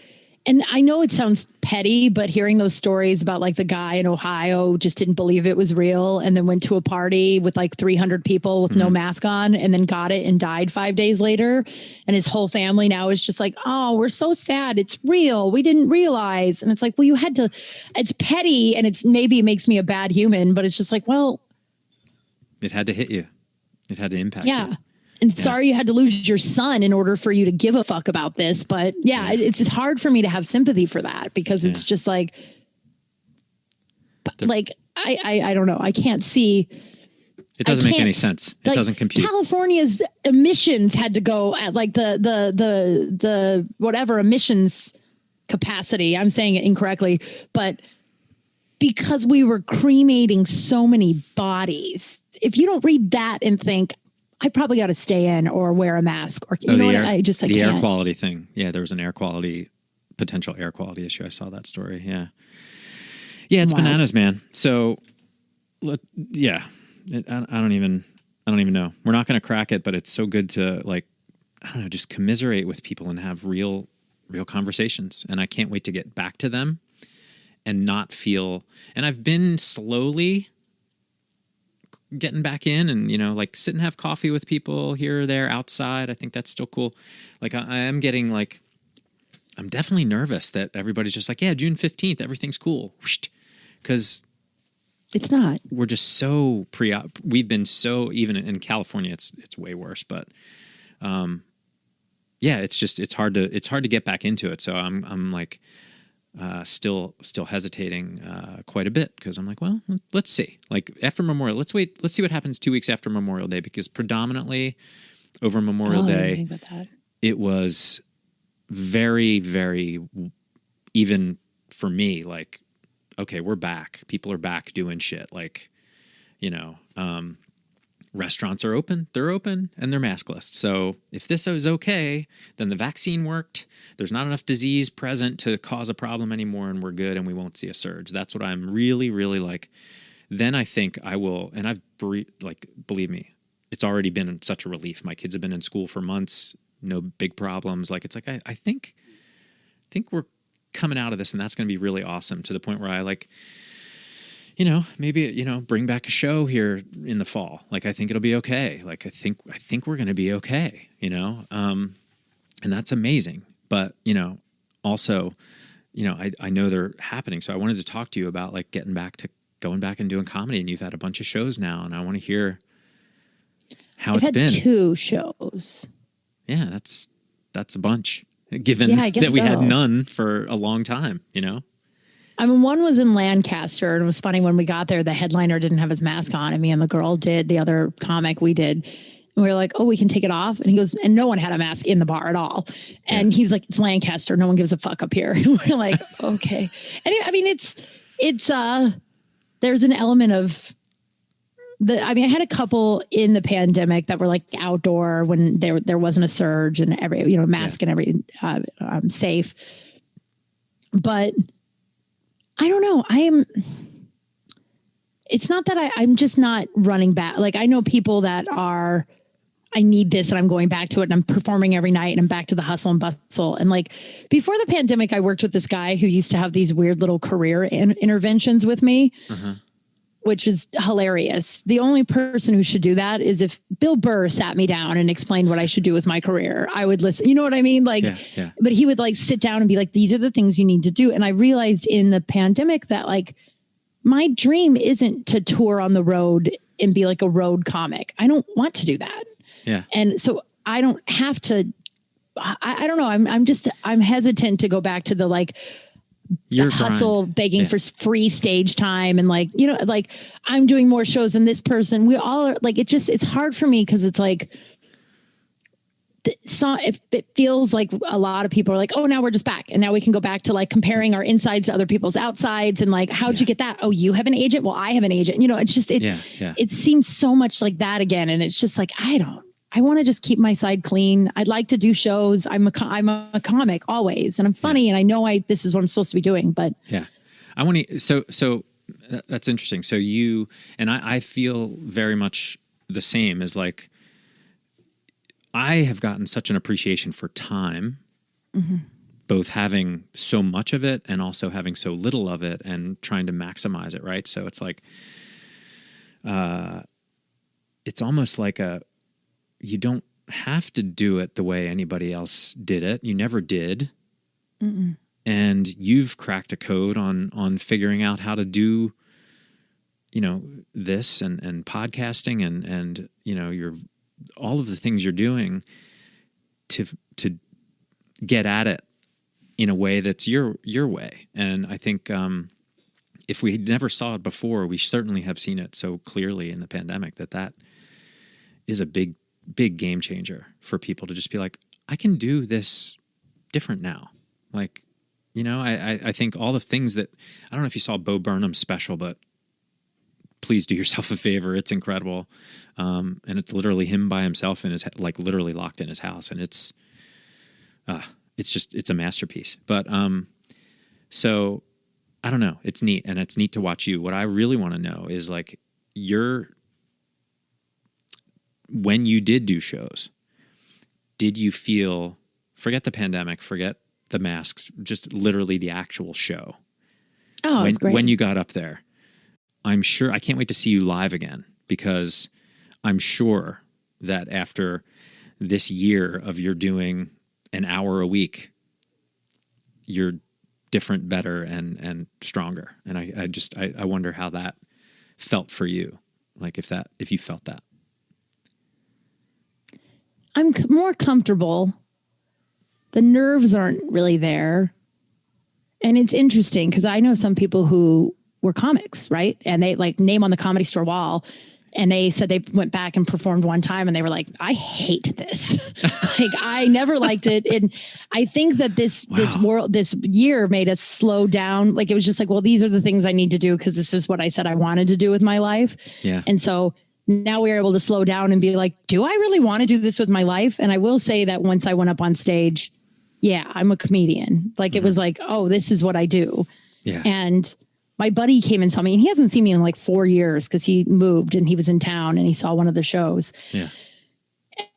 and I know it sounds petty, but hearing those stories about like the guy in Ohio just didn't believe it was real, and then went to a party with like 300 people with no mask on, and then got it and died 5 days later. And his whole family now is just like, oh, we're so sad. It's real. We didn't realize. And it's like, well, you had to, it's petty, and maybe it makes me a bad human, but it's just like, well, it had to hit you. It had to impact you. And sorry you had to lose your son in order for you to give a fuck about this. But it's hard for me to have sympathy for that, because it's just like, like, I don't know. I can't see. It doesn't make any sense. It doesn't compute. California's emissions had to go at like the whatever emissions capacity. I'm saying it incorrectly, but because we were cremating so many bodies, if you don't read that and think, I probably got to stay in or wear a mask, or you know what? I can't. Air quality thing. Yeah, there was an potential air quality issue. I saw that story. Yeah, it's wild. Bananas, man. So, yeah, I don't even know. We're not going to crack it, but it's so good to like, I don't know, just commiserate with people and have real conversations. And I can't wait to get back to them and not feel. And I've been slowly getting back in and, like sit and have coffee with people here or there outside. I think that's still cool. Like I am getting like, I'm definitely nervous that everybody's just like, yeah, June 15th, everything's cool. Because it's not. We're just so we've been so, even in California, it's way worse, but it's hard to get back into it. So I'm like, still hesitating quite a bit because I'm like, well, let's see. Like after Memorial, let's see what happens 2 weeks after Memorial Day, because predominantly over Memorial Day, it was very, very, even for me, like, okay, we're back. People are back doing shit. Like, restaurants are open, they're open, and they're maskless. So if this is okay, then the vaccine worked. There's not enough disease present to cause a problem anymore, and we're good, and we won't see a surge. That's what I'm really, really like. Then I think I will, and believe me, it's already been such a relief. My kids have been in school for months, no big problems. Like, it's like, I think we're coming out of this, and that's going to be really awesome, to the point where I like, maybe, bring back a show here in the fall. Like, I think it'll be okay. Like, I think we're going to be okay, and that's amazing. But, also, I know they're happening. So I wanted to talk to you about like going back and doing comedy, and you've had a bunch of shows now, and I want to hear how it's been. 2 shows. Yeah, that's a bunch, given that we had none for a long time, I mean, one was in Lancaster, and it was funny when we got there, the headliner didn't have his mask on, and me and the girl did, the other comic we did. And we were like, oh, we can take it off. And he goes, and no one had a mask in the bar at all. And he's like, it's Lancaster. No one gives a fuck up here. And we're like, okay. And I mean, it's there's an element of I had a couple in the pandemic that were like outdoor when there wasn't a surge and every, mask and every safe. But I don't know. It's not that I'm just not running back. Like, I know people that are, I need this and I'm going back to it and I'm performing every night and I'm back to the hustle and bustle. And like before the pandemic, I worked with this guy who used to have these weird little career interventions with me, which is hilarious. The only person who should do that is if Bill Burr sat me down and explained what I should do with my career. I would listen. You know what I mean? Like, but he would like sit down and be like, these are the things you need to do. And I realized in the pandemic that like my dream isn't to tour on the road and be like a road comic. I don't want to do that. Yeah. And so I don't have to, I don't know. I'm hesitant to go back to the like, the hustle, begging for free stage time. And like, like I'm doing more shows than this person. We all are like, it's hard for me. Cause it's like, if it feels like a lot of people are like, oh, now we're just back. And now we can go back to like comparing our insides to other people's outsides. And like, how'd you get that? Oh, you have an agent. Well, I have an agent. It's just, it seems so much like that again. And it's just like, I want to just keep my side clean. I'd like to do shows. I'm a comic always, and I'm funny, and I know this is what I'm supposed to be doing. But I want to. So that's interesting. So you and I feel very much the same. As like, I have gotten such an appreciation for time, both having so much of it and also having so little of it, and trying to maximize it. Right. So it's like, it's almost like you don't have to do it the way anybody else did it. You never did. And you've cracked a code on figuring out how to do, this and podcasting and your all of the things you're doing to get at it in a way that's your way. And I think if we never saw it before, we certainly have seen it so clearly in the pandemic that is a big, big game changer for people to just be like, I can do this different now. Like, you know, I think all the things that, I don't know if you saw Bo Burnham's special, but please do yourself a favor. It's incredible. And it's literally him by himself in his, like literally locked in his house. And it's a masterpiece. But, so I don't know. It's neat. And it's neat to watch you. What I really want to know is like when you did do shows, did you feel, forget the pandemic, forget the masks, just literally the actual show. Oh, it's great. When you got up there, I'm sure, I can't wait to see you live again, because I'm sure that after this year of you're doing an hour a week, you're different, better, and stronger. And I wonder how that felt for you. Like if you felt that. I'm more comfortable. The nerves aren't really there. And it's interesting because I know some people who were comics, right? And they like name on the Comedy Store wall. And they said they went back and performed one time and they were like, I hate this. Like, I never liked it. And I think that this year made us slow down. Like, it was just like, well, these are the things I need to do because this is what I said I wanted to do with my life. Yeah. And so now we're able to slow down and be like, do I really want to do this with my life? And I will say that once I went up on stage, yeah, I'm a comedian. Like, it was like, oh, this is what I do. Yeah. And my buddy came and saw me, and he hasn't seen me in like 4 years because he moved and he was in town and he saw one of the shows. Yeah.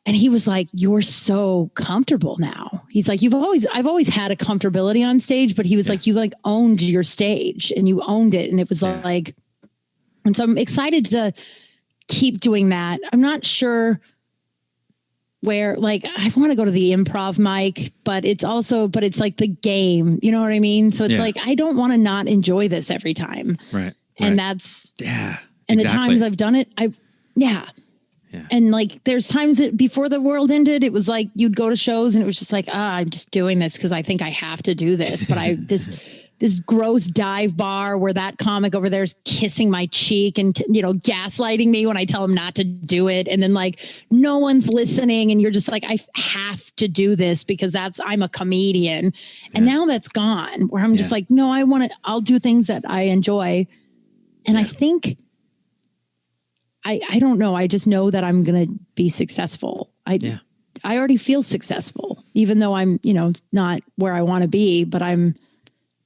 And he was like, you're so comfortable now. He's like, I've always had a comfortability on stage, but he was like, you like owned your stage and you owned it. And it was like, and so I'm excited to keep doing that. I'm not sure where, like, I want to go to the improv mic, but it's like the game, you know what I mean? So it's like, I don't want to not enjoy this every time. Right. And that's, and exactly. The times I've done it, Yeah. And like, there's times that before the world ended, it was like, you'd go to shows and it was just like, I'm just doing this because I think I have to do this. But this gross dive bar where that comic over there is kissing my cheek and, gaslighting me when I tell him not to do it. And then like, no one's listening. And you're just like, I have to do this because I'm a comedian. And now that's gone, where I'm just like, no, I'll do things that I enjoy. And I think, I don't know. I just know that I'm going to be successful. I already feel successful, even though I'm, not where I want to be, but I'm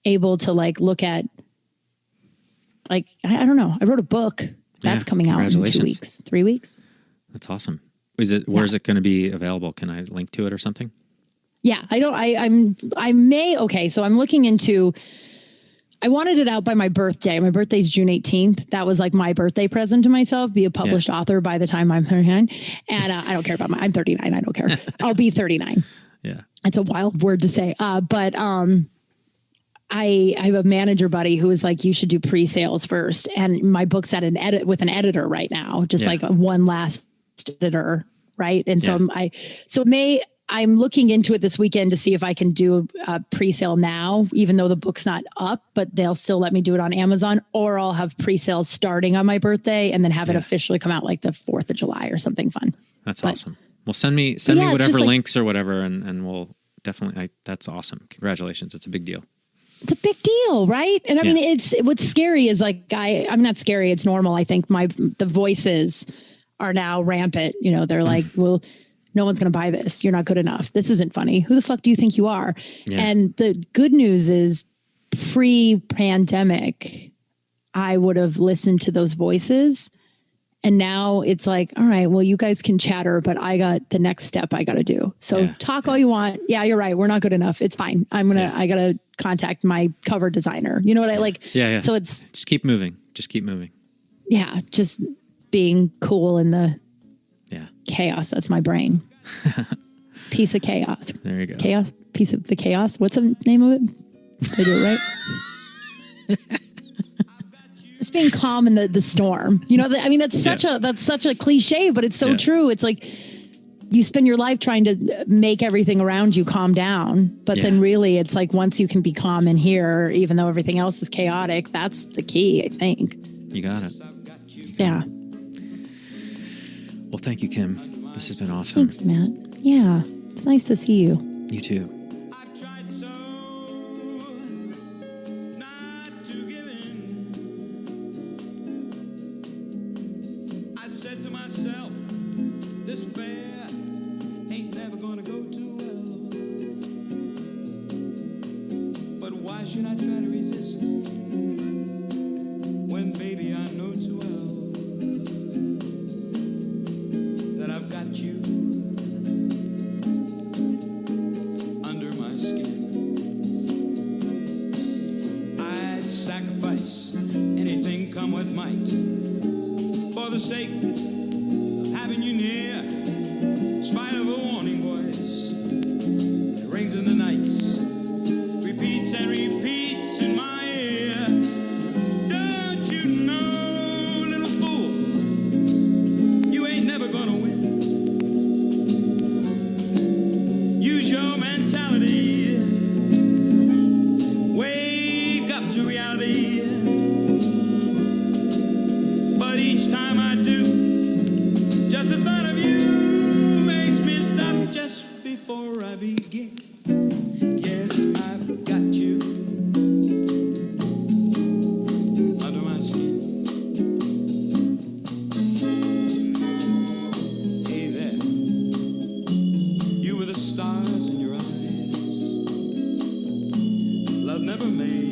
able to like look at, like, I don't know. I wrote a book that's coming out in 2 weeks, 3 weeks. That's awesome. Where is it going to be available? Can I link to it or something? Yeah, I may. Okay. So I'm looking into, I wanted it out by my birthday. My birthday's June 18th. That was like my birthday present to myself, be a published author by the time I'm 39. And I don't care about I'm 39. I don't care. I'll be 39. Yeah. It's a wild word to say. But I have a manager buddy who is like, you should do pre-sales first. And my book's at with an editor right now, just like one last editor. Right. And so I'm looking into it this weekend to see if I can do a pre-sale now, even though the book's not up, but they'll still let me do it on Amazon, or I'll have pre-sales starting on my birthday and then have it officially come out like the 4th of July or something fun. That's awesome. Well, send me whatever links or whatever. And we'll definitely, that's awesome. Congratulations. It's a big deal. It's a big deal, right? And I mean, what's scary is like, I'm not scary. It's normal. I think the voices are now rampant. They're like, well, no one's going to buy this. You're not good enough. This isn't funny. Who the fuck do you think you are? Yeah. And the good news is pre-pandemic, I would have listened to those voices. And now it's like, all right, well, you guys can chatter, but I got the next step I got to do. So talk all you want. Yeah, you're right. We're not good enough. It's fine. I got to contact my cover designer. You know what I like? Yeah. So it's just keep moving. Just keep moving. Yeah. Just being cool in the chaos. That's my brain. Piece of chaos. There you go. Chaos. Piece of the chaos. What's the name of it? Did I do it right? It's being calm in the storm. That's such a cliche, but it's so true. It's like you spend your life trying to make everything around you calm down. But then really it's like once you can be calm in here, even though everything else is chaotic, that's the key, I think. You got it. Yeah. Well, thank you, Kym. This has been awesome. Thanks, Matt. Yeah. It's nice to see you. You too. I've tried so not to give in. I said to myself, this affair ain't never gonna go too well. But why should I try to resist when, baby, I know too well that I've got you under my skin. I'd sacrifice anything come what might for the sake of having you near, in spite of a warning voice that rings in the nights, repeats and repeats in my ear. Don't you know, little fool, you ain't never gonna win. Use your mentality. Wake up to reality. But each time I do, just the thought of you makes me stop just before I begin. Yes, I've got you under my skin. Hey there, you with the stars in your eyes. Love never made